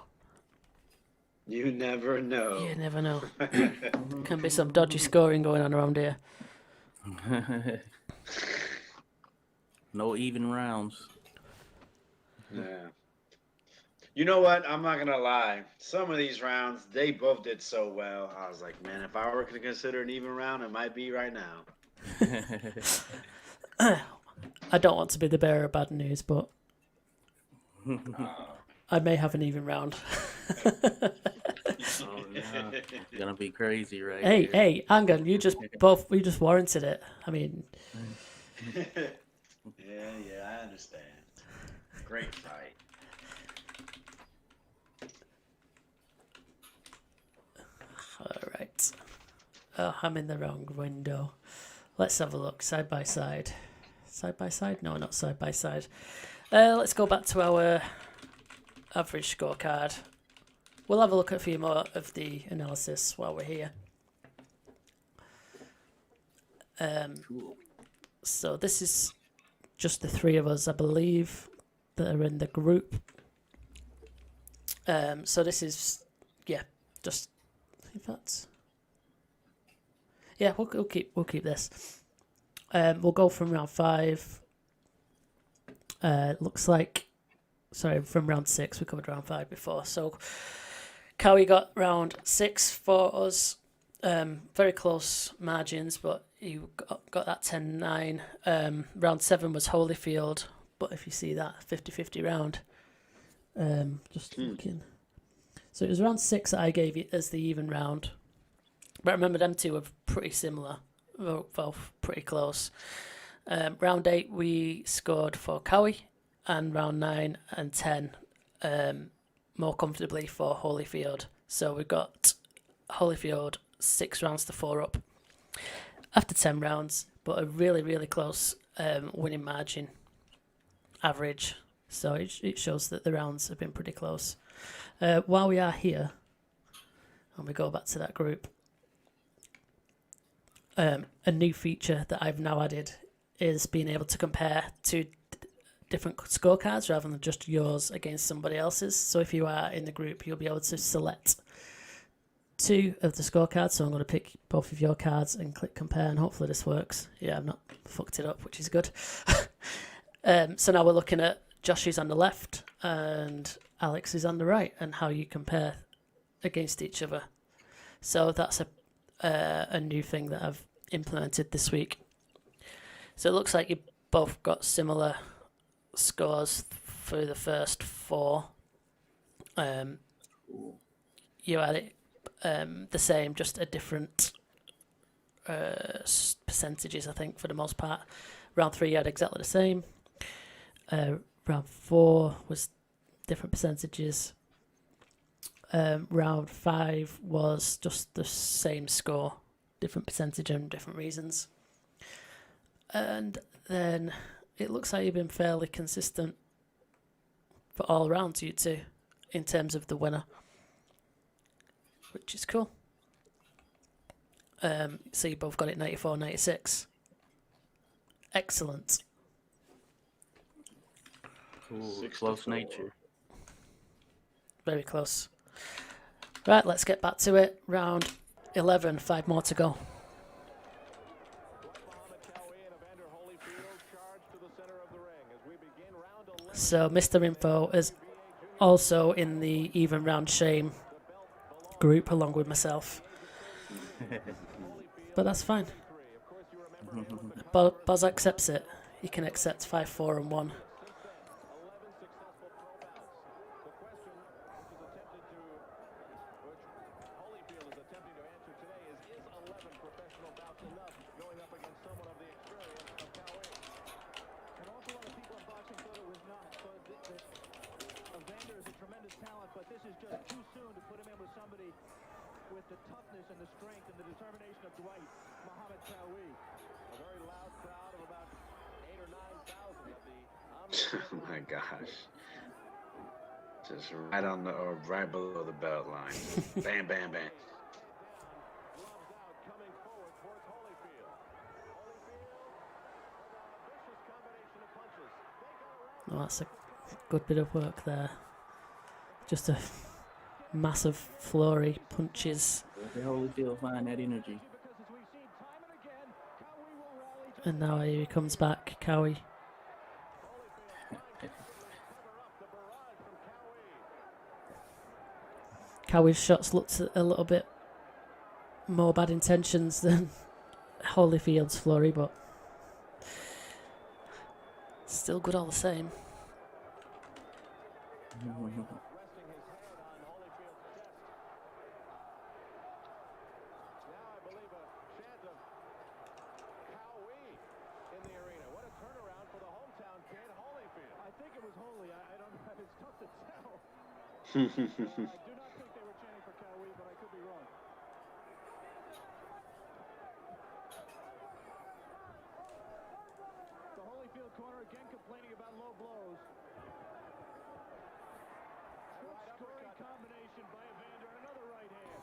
You never know. You never know. Can be some dodgy scoring going on around here. No even rounds. Yeah. You know what? I'm not gonna lie. Some of these rounds, they both did so well. I was like, man, if I were to consider an even round, it might be right now. I don't want to be the bearer of bad news, but I may have an even round. Oh, yeah. It's gonna be crazy right Hey, here. hey, hang on. You just warranted it. I mean, Yeah, I understand. Great fight. all right. Oh, I'm in the wrong window. Let's have a look. Side by side. Side by side? No, not side by side. Let's go back to our average scorecard. We'll have a look at a few more of the analysis while we're here. Cool. So this is just the three of us, I believe, that are in the group. So this is, just in fact, we'll keep this. We'll go from round 5. Looks like, from round 6. We covered round 5 before. So Qawi got round 6 for us. Very close margins, but you got that 10-9. Round 7 was Holyfield, but if you see that 50-50 round, just looking. So it was round 6 that I gave you as the even round. But remember, them two were pretty similar, both pretty close. Round 8 we scored for Qawi, and round 9 and 10 more comfortably for Holyfield. So we got Holyfield 6 rounds to 4 up after 10 rounds, but a really, really close winning margin average. So it shows that the rounds have been pretty close. While we are here, and we go back to that group, a new feature that I've now added is being able to compare two different scorecards rather than just yours against somebody else's. So if you are in the group, you'll be able to select 2 of the scorecards. So I'm going to pick both of your cards and click compare, and hopefully this works. Yeah, I've not fucked it up, which is good. So now we're looking at Josh's on the left and Alex is on the right, and how you compare against each other. So that's a new thing that I've implemented this week. So it looks like you both got similar scores through the first 4. You had it the same, just a different percentages, I think, for the most part. Round 3 you had exactly the same. Round 4 was different percentages. Round 5 was just the same score, different percentage and different reasons. And then it looks like you've been fairly consistent for all rounds, you two, in terms of the winner, which is cool. So you both got it 94-96. Excellent. Cool. Close nature. Very close. Right, let's get back to it. Round 11, 5 more to go. So Mr. Info is also in the even round shame group along with myself. But that's fine. Boz accepts it. He can accept 5, 4 and 1. Evander is a tremendous talent, but this is just too soon to put him in with somebody with the toughness and the strength and the determination of Dwight, Muhammad Qawi. A very loud crowd of about 8,000 or 9,000 of the Oh my gosh. Just right on the, or right below the belt line. Bam, bam, bam. gloves out, coming forward towards Holyfield. Vicious combination of punches. They go around. Oh, that's a good bit of work there. Just a massive flurry punches. Where did Holyfield find that energy? Because as we've seen time and again, Qawi will rally to And now he comes back, Qawi. Qawi's shots looked a little bit more bad intentions than Holyfield's flurry, but still good all the same. resting his head on Holyfield's chest. I do not think they were chanting for Qawi, but I could be wrong. The Holyfield corner again complaining about low blows. Good scoring combination by Evander, another right hand.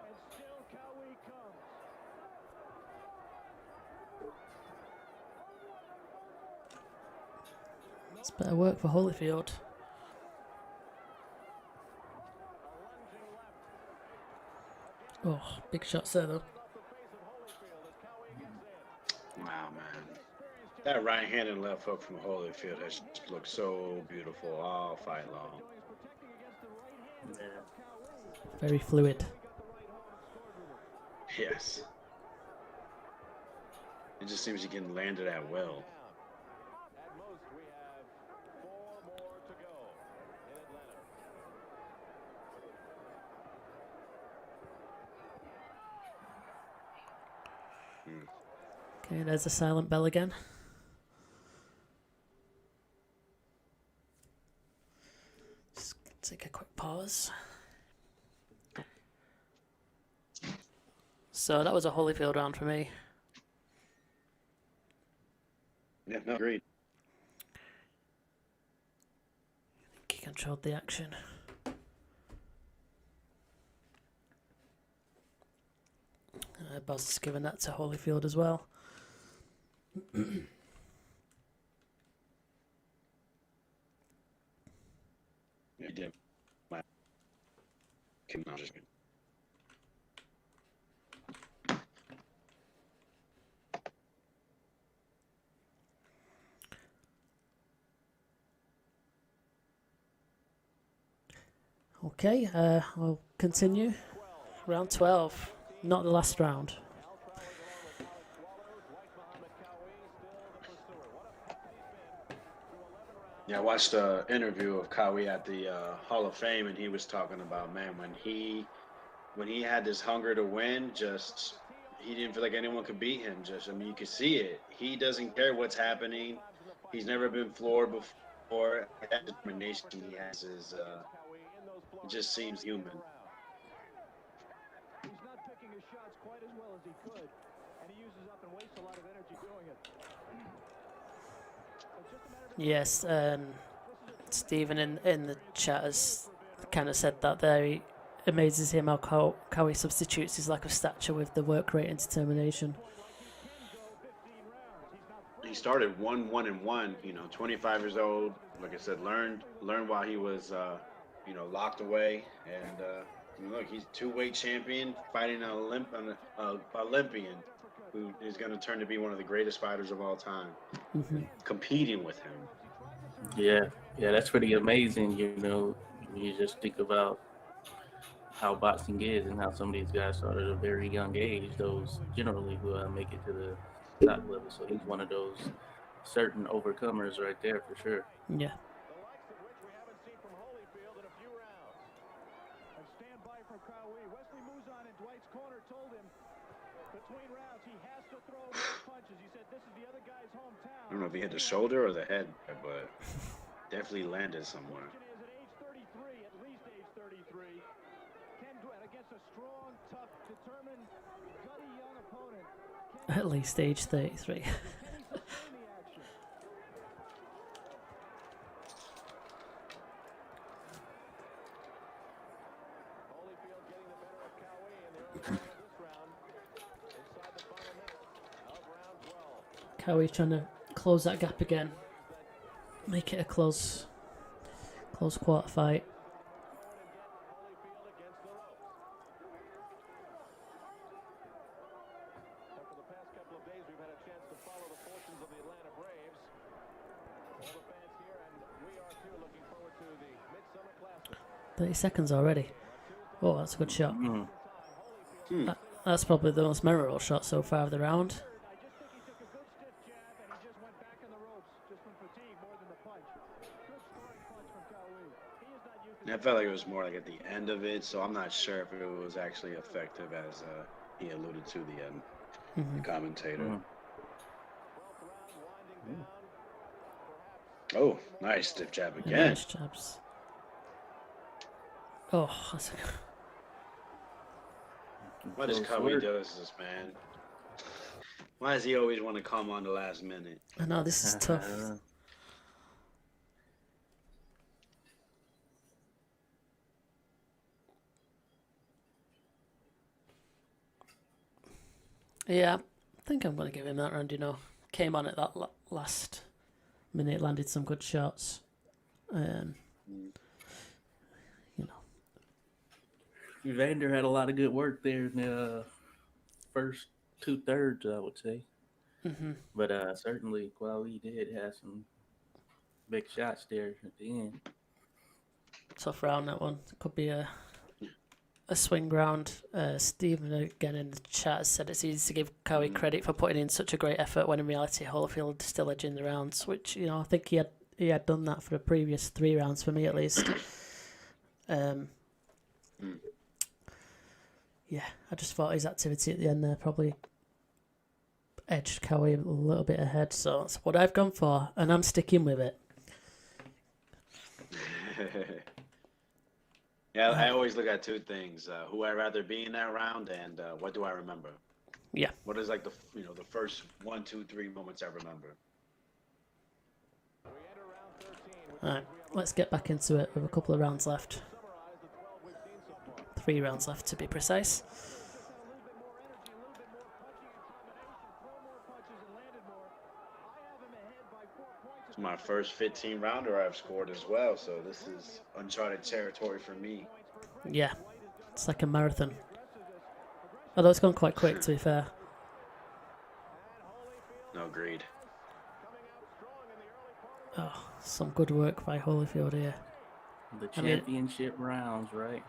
And still Qawi comes. It's better work for Holyfield. Oh, big shots there though. Wow, man. That right hand and left hook from Holyfield has just looked so beautiful all fight long. Yeah. Very fluid. Yes. It just seems he can land it at will. At most, we have 4 more to go in Atlanta. Okay, there's a silent bell again. Just take a quick pause. So that was a Holyfield round for me. Yeah, no, agreed. I think he controlled the action. Boss has given that to Holyfield as well. He did. No, just kidding. Okay, we'll continue. Round 12, not the last round. Yeah, I watched an interview of Qawi at the Hall of Fame, and he was talking about, man, when he had this hunger to win, just he didn't feel like anyone could beat him. Just, I mean, you could see it. He doesn't care what's happening. He's never been floored before. That determination he has is it just seems human. He's not picking his shots quite as well as he could, and he uses up and wastes a lot of energy doing it. Yes, Stephen in the chat has kind of said that there. He amazes him how he substitutes his lack of stature with the work rate and determination. He started 1-1-1. 25 years old. Like I said, learned while he was locked away, and look, he's two-weight champion fighting an Olympian who is going to turn to be one of the greatest fighters of all time, competing with him. Yeah, that's pretty amazing. You just think about how boxing is and how some of these guys start at a very young age. Those generally who make it to the top level. So he's one of those certain overcomers right there for sure. Yeah. The likes of which we haven't seen from Holyfield in a few rounds. And stand by from Qawi. Wesley Muzan in Dwight's corner told him between rounds he has to throw more punches. He said this is the other guy's hometown. I don't know if he hit the shoulder or the head, but definitely landed somewhere. At age 33, at least age 33, Ken Dwight against a strong, tough, determined, gutty young opponent. At least age 33. Can he sustain the action? Holyfield getting the better of Qawi in the early part of this round. Inside the final minute of round 12. Qawi trying to close that gap again. Make it a close quarter fight. Holyfield against the ropes. For the past couple of days, we've had a chance to follow the fortunes of the Atlanta Braves. All the fans here, and we are too, looking forward to the Midsummer Classic. 30 seconds already. Oh, that's a good shot. Mm. That's probably the most memorable shot so far of the round. I just think he took a good stiff jab, and he just went back in the ropes, just from fatigue more than the punch. Good scoring punch from Qawi. He is not used to I felt like it was more like at the end of it, so I'm not sure if it was actually effective as he alluded to the commentator. Oh, nice stiff jab again. Nice jabs. Oh, that's Why does Close Qawi work. does this, man? Why does he always want to come on the last minute? I know this is tough. Yeah, I think I'm going to give him that round, you know. Came on at that last minute, landed some good shots. You know. Evander had a lot of good work there in the first 2/3, I would say. Mm-hmm. But certainly, Qawi did have some big shots there at the end. Tough round, that one. Could be a swing round. Stephen, again, in the chat said it's easy to give Qawi credit for putting in such a great effort when in reality Holyfield is still edging the rounds, which, you know, I think he had done that for the previous 3 rounds, for me at least. Yeah, I just thought his activity at the end there probably edged Qawi a little bit ahead, so that's what I've gone for, and I'm sticking with it. Yeah, I always look at 2 things: who I'd rather be in that round, and what do I remember? Yeah. What is like the first 1, 2, 3 moments I remember? Alright, let's get back into it with a couple of rounds left. 3 rounds left to be precise. It's my first 15 rounder I've scored as well, so this is uncharted territory for me. Yeah, it's like a marathon. Although it's gone quite quick, to be fair. No, agreed. Oh, some good work by Holyfield here. The championship rounds, right?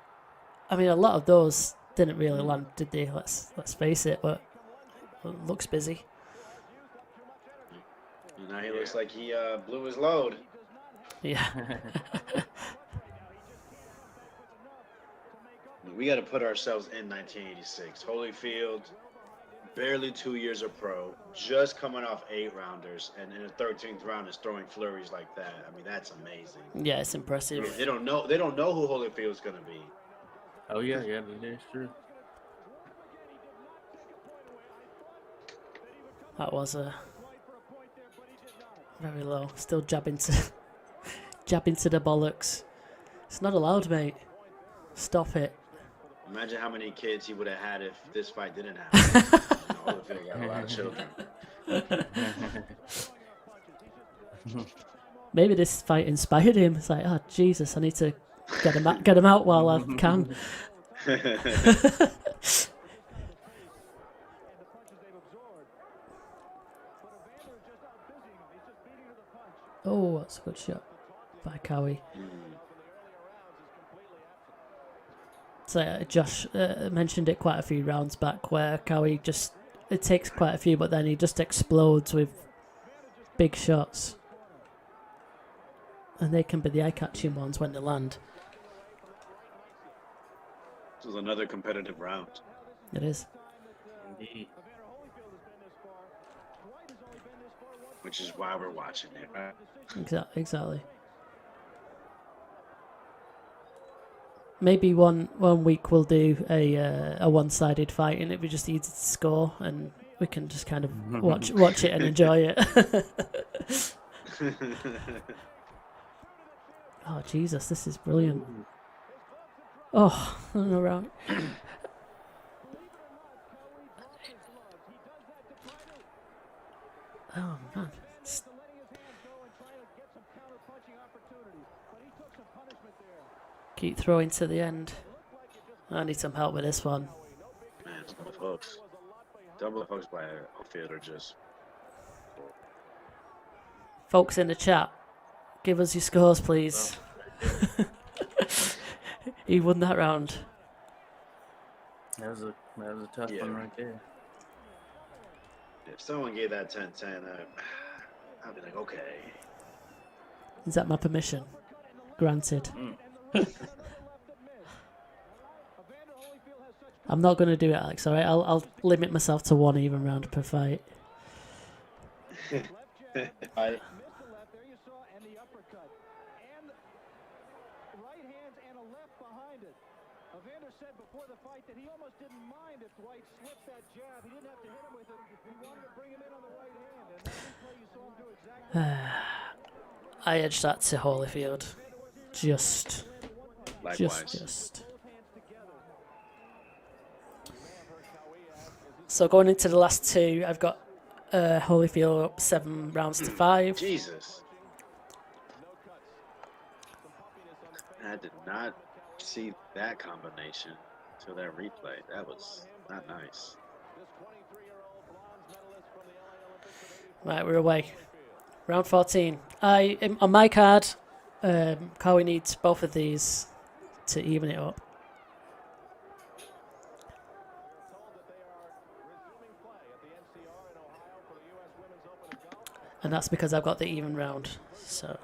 I mean, a lot of those didn't really land, did they? Let's face it, but it looks busy. And now he looks like he blew his load. Yeah. We got to put ourselves in 1986. Holyfield, barely 2 years of pro, just coming off 8 rounders, and in the 13th round is throwing flurries like that. I mean, that's amazing. Yeah, it's impressive. I mean, they don't know who Holyfield's gonna be. Oh yeah, that is true. That was very low. Still jabbing to the bollocks. It's not allowed, mate. Stop it. Imagine how many kids he would have had if this fight didn't happen. Holyfield got a lot of children. Maybe this fight inspired him. It's like, oh Jesus, I need to get him out while I can. Oh, that's a good shot by Qawi. So Josh mentioned it quite a few rounds back, where Qawi it takes quite a few, but then he just explodes with big shots. And they can be the eye-catching ones when they land. This was another competitive round. It is. Indeed. Which is why we're watching it, right? Exactly. Maybe one week we'll do a one-sided fight, and it'll be just easy to score, and we can just kind of watch it and enjoy it. Oh Jesus, this is brilliant. Oh, I don't know, right. Oh man. Keep throwing to the end. I need some help with this one. Man, double hooks by Holyfield are just... Folks in the chat, give us your scores, please. He won that round. That was a tough one right there. If someone gave that 10-10, I'd be like, okay. Is that my permission? Granted. I'm not going to do it, Alex, alright? I'll limit myself to 1 even round per fight. said before the fight that he almost didn't mind if Dwight slipped that jab. He didn't have to hit him with it. He wanted to bring him in on the right hand. And that replay, you saw him do exactly. I edged that to Holyfield. Just. Likewise. So going into the last two, I've got Holyfield up 7 rounds to 5. Jesus. I did not see that combination till that replay. That was not nice. Right, we're away. Round 14. On my card, Qawi needs both of these to even it up. And that's because I've got the even round. So.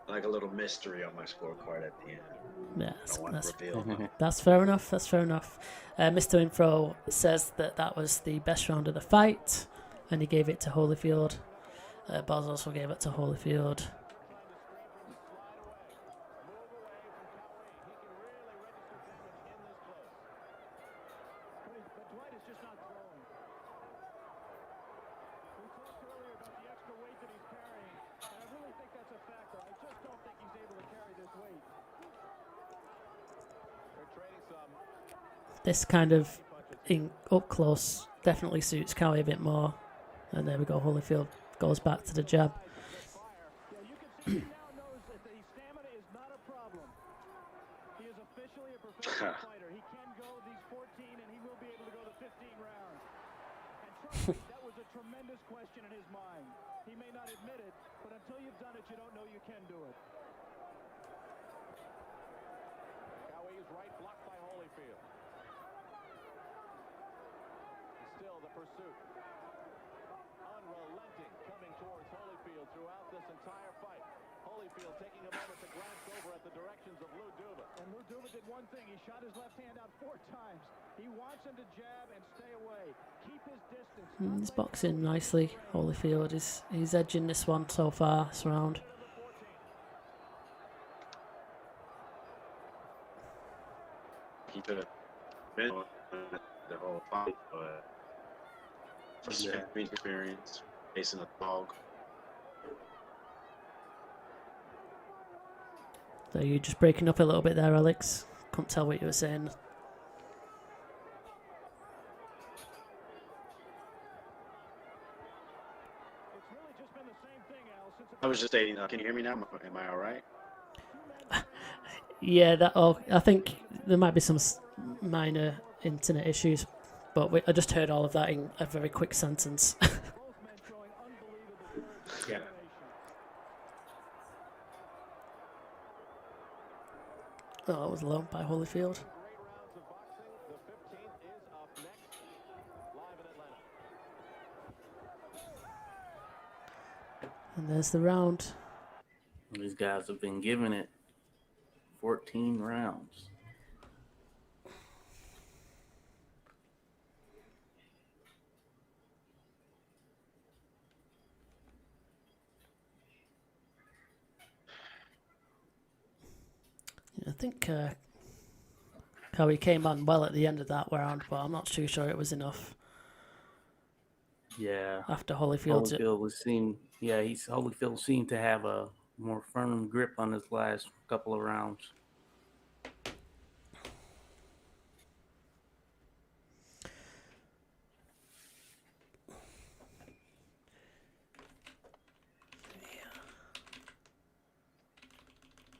Like a little mystery on my scorecard at the end. Yeah, I don't want to reveal them. that's fair enough. That's fair enough. Mr. Info says that was the best round of the fight, and he gave it to Holyfield. Boz also gave it to Holyfield. This kind of up close definitely suits Qawi a bit more. And there we go, Holyfield goes back to the jab. That was a tremendous question in his mind. He may not admit it, but until you've done it, you don't know you can do it. Qawi's right blocked by Holyfield. Still the pursuit. Unrelenting coming towards Holyfield throughout this entire fight. Holyfield taking a moment to glance over at the directions of Lou Duva. And Lou Duva did one thing. He shot his left hand out 4 times. He wants him to jab and stay away. Keep his distance. He's boxing nicely. Holyfield he's edging this one so far this round. He could have been on the whole fight, but first experience facing a dog. So you're just breaking up a little bit there, Alex. Couldn't tell what you were saying. I was just stating, can you hear me now? Am I all right? Yeah, I think there might be some minor internet issues, but I just heard all of that in a very quick sentence. Yeah. Oh, it was low by Holyfield. And there's the round. These guys have been giving it 14 rounds. I think Qawi came on well at the end of that round, but I'm not too sure it was enough. Yeah. After Holyfield Holyfield seemed to have a more firm grip on his last couple of rounds.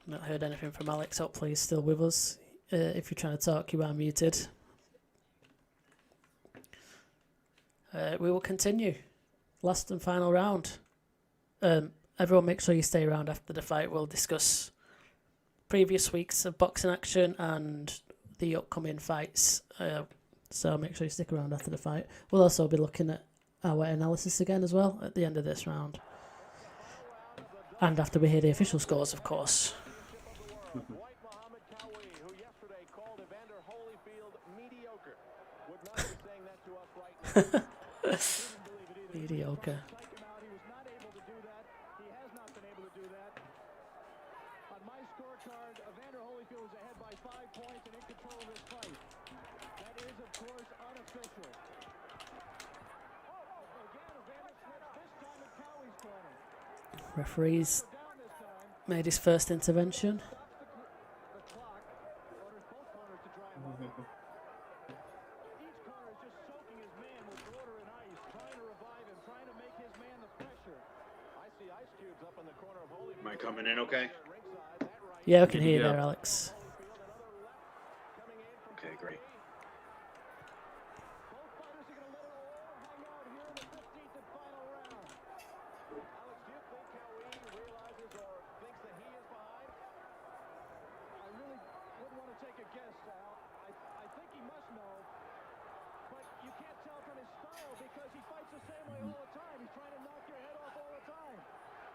Not heard anything from Alex. Hopefully he's still with us. If you're trying to talk, you are muted. We will continue. Last and final round. Everyone make sure you stay around after the fight. We'll discuss previous weeks of boxing action and the upcoming fights. So make sure you stick around after the fight. We'll also be looking at our analysis again as well at the end of this round. And after we hear the official scores, of course. Dwight Qawi, who yesterday called Evander Holyfield mediocre, would not be saying that to us right now. Mediocre. He was not able scorecard, Evander Holyfield is ahead by 5 points and in control of this fight. That is, of course, unofficial. Again, Evander switched this time in Qawi's corner. Referee's Down this time. made his first intervention. Stops the clock. Orders both corners to try and hold it. Each corner is just soaking his man with water and ice, trying to revive him, trying to make his man the pressure. I see ice cubes up in the corner of Holyfield. Am I coming in okay? Yeah, I can Good to hear you go. there, Alex. Okay, great. Both fighters are going to let it all hang out here in the 15th and final round. Alex, do you think Qawi realizes or thinks that he is behind? I really wouldn't want to take a guess, Al. I think he must know, but you can't tell from his style because he fights the same way all the time. He's trying to knock your head off all the time.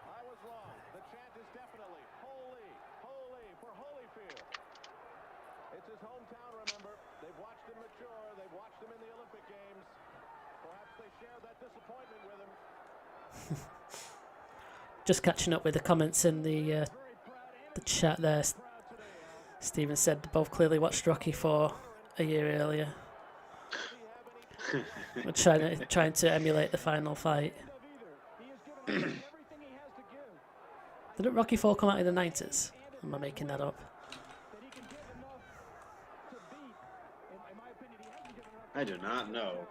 I was wrong. The chant is definitely holy, holy for Holyfield. It's his hometown, remember. They've watched him mature. They've watched him in the Olympic Games. Perhaps they share that disappointment with him. Just catching up with the comments in the chat there. Stephen said they both clearly watched Rocky 4 a year earlier. We're trying to emulate the final fight. Didn't Rocky 4 come out in the 90s? Am I making that up? I do not know.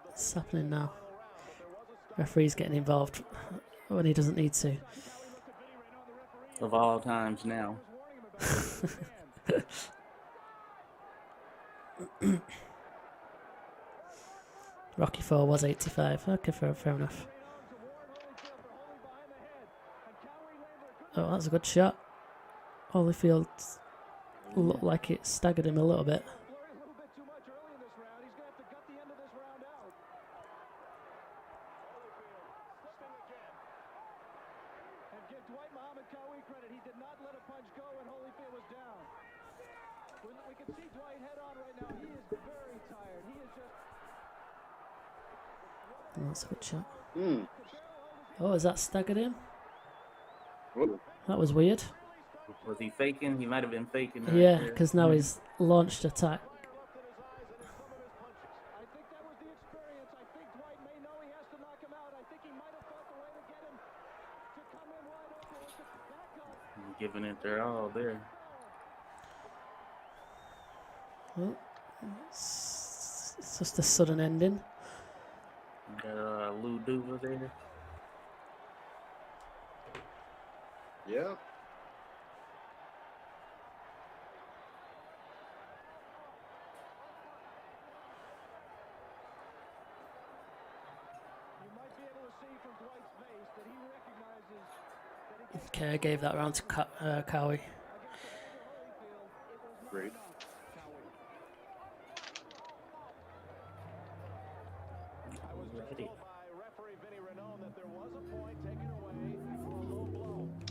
What's happening now? Referee's getting involved when he doesn't need to. Of all times now. Rocky 4 was 85. Okay, fair enough. Oh, that's a good shot. Holyfield looked like it staggered him a little bit. Dwight Qawi credit. He did not let a punch go and Holyfield was down. We can see Dwight head on right now. He is very tired. He is just... Oh, that's a good shot. Mm. Oh, is that staggered him? Ooh. That was weird. Was he faking? He might have been faking. Right Yeah, there. because now he's launched attack. I think that was the experience. I think Dwight may know he has to knock him out. I think he might have thought the way to get him to come in wide open was to back up. Giving it their all there. Well, it's just a sudden ending. Got Lou Duva there. Yeah. Okay, I gave that round to Qawi. Great.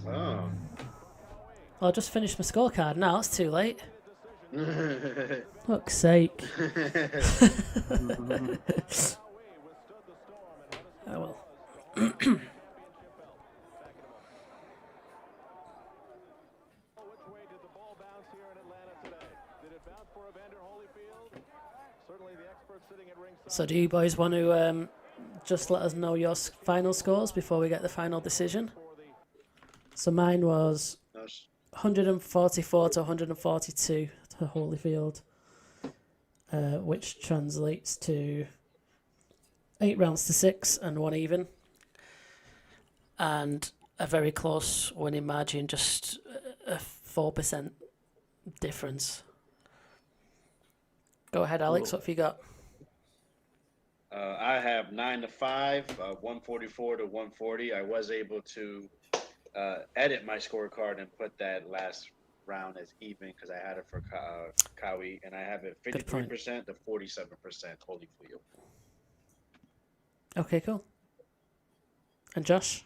Oh. Well, I just finished my scorecard now. It's too late. Fuck's sake. Oh well. So do you boys want to just let us know your final scores before we get the final decision? So mine was 144 to 142 to Holyfield, which translates to 8 rounds to 6 and 1 even. And a very close winning margin, just a 4% difference. Go ahead, Alex, what have you got? I have 9-5, 144 to 140. I was able to edit my scorecard and put that last round as even because I had it for Qawi, and I have it 53% to 47% Holyfield. Okay, cool. And Josh?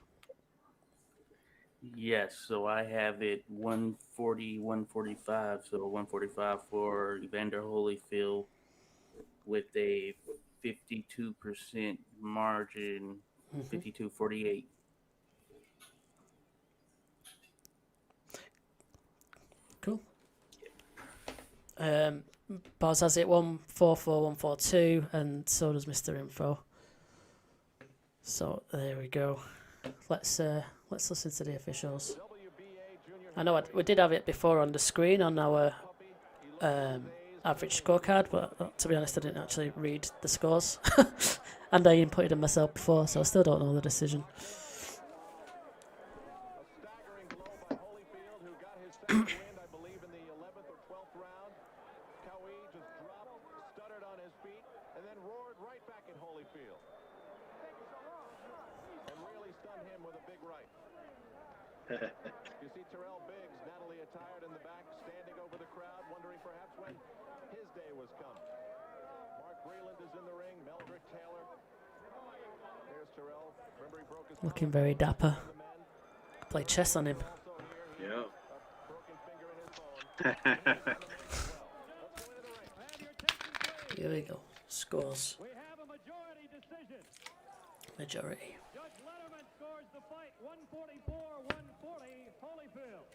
Yes, so I have it 140, 145. So 145 for Evander Holyfield with a 52% margin 52-48. Cool. Boz has it 144-142, and so does Mr. Info. So there we go. Let's listen to the officials. I know we did have it before on the screen on our average scorecard, but to be honest, I didn't actually read the scores, and I inputted them myself before, so I still don't know the decision. A staggering blow by Holyfield, who got his second win, I believe, in the 11th or 12th round. Qawi just dropped, stuttered on his feet, and then roared right back at Holyfield. And really stunned him with a big right. You see Terrell Biggs, Natalie attired in the back, standing over the crowd, wondering perhaps when his day was coming. Mark Breland is in the ring, Meldrick Taylor. Here's Terrell. Remember he broke his Looking very dapper. Play chess on him. Yeah. broken finger in his bone. Here we go. Scores. We have a majority decision. Majority. Judge Letterman scores the fight 144-140 Holyfield.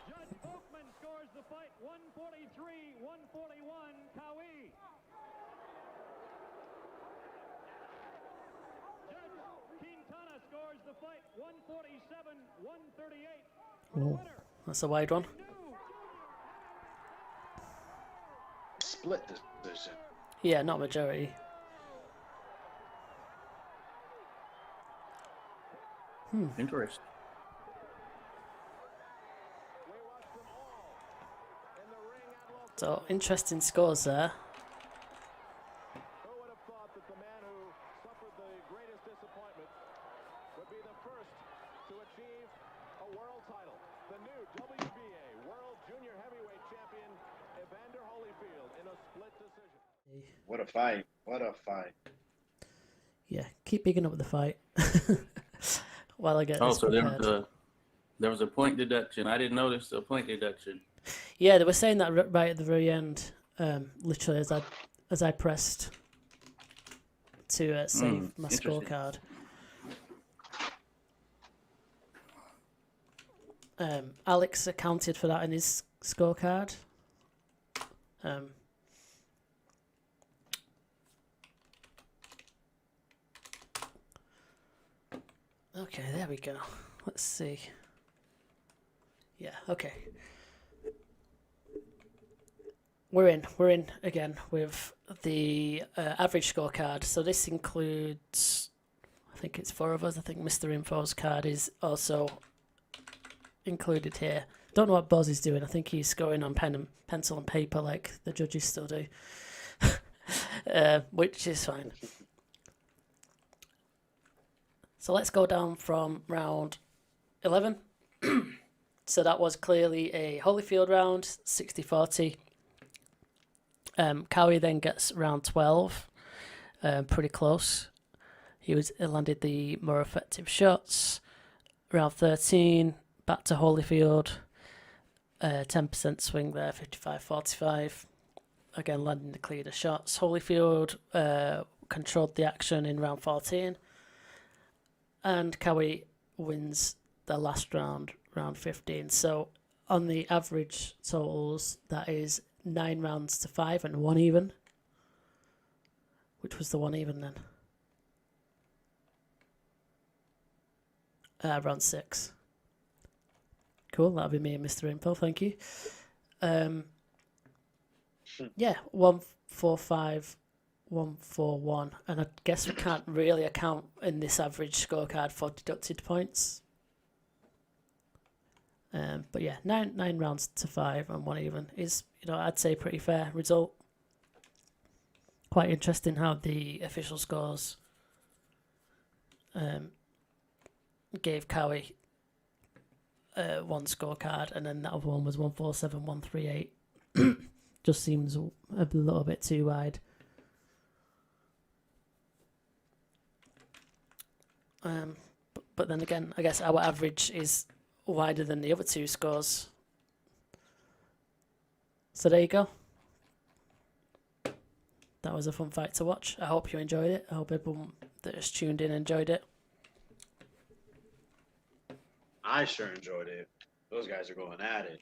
Judge Oakman scores the fight 143-141 Qawi. Judge Quintana scores the fight 147-138. For the Oh, winner. that's a wide one. Split decision. Yeah, not majority. Interesting. We watched them all in the ring at Los So interesting scores there. Who would have thought that the man who suffered the greatest disappointment would be the first to achieve a world title? The new WBA World Junior Heavyweight Champion, Evander Holyfield, in a split decision. What a fight. What a fight. Yeah, keep bigging up the fight. While I get this Also, prepared. there was a point deduction. I didn't notice the point deduction. Yeah, they were saying that right at the very end. Literally, as I pressed to save my interesting. scorecard. Alex accounted for that in his scorecard. Okay, there we go. Let's see. Yeah, okay. We're in again with the average scorecard. So this includes, I think it's 4 of us. I think Mr. Info's card is also included here. Don't know what Boz is doing. I think he's scoring on pencil and paper like the judges still do, which is fine. So let's go down from round 11. So that was clearly a Holyfield round, 60-40. Qawi then gets round 12, pretty close. He landed the more effective shots. Round 13, back to Holyfield, 10% swing there, 55-45. Again, landing the cleaner shots. Holyfield controlled the action in round 14. And Qawi wins the last round, round 15. So on the average totals, that is 9 rounds to 5 and 1 even. Which was the 1 even then? Round 6. Cool, that'll be me and Mr. Info, thank you. Yeah, 145, 141, and I guess we can't really account in this average scorecard for deducted points. But yeah, 9 rounds to 5 and 1 even is, I'd say pretty fair result. Quite interesting how the official scores gave Qawi one scorecard, and then that other one was 147, 138. Just seems a little bit too wide. But then again, I guess our average is wider than the other 2 scores. So there you go. that was a fun fight to watch. I hope you enjoyed it. I hope everyone that has tuned in enjoyed it. I sure enjoyed it. Those guys are going at it.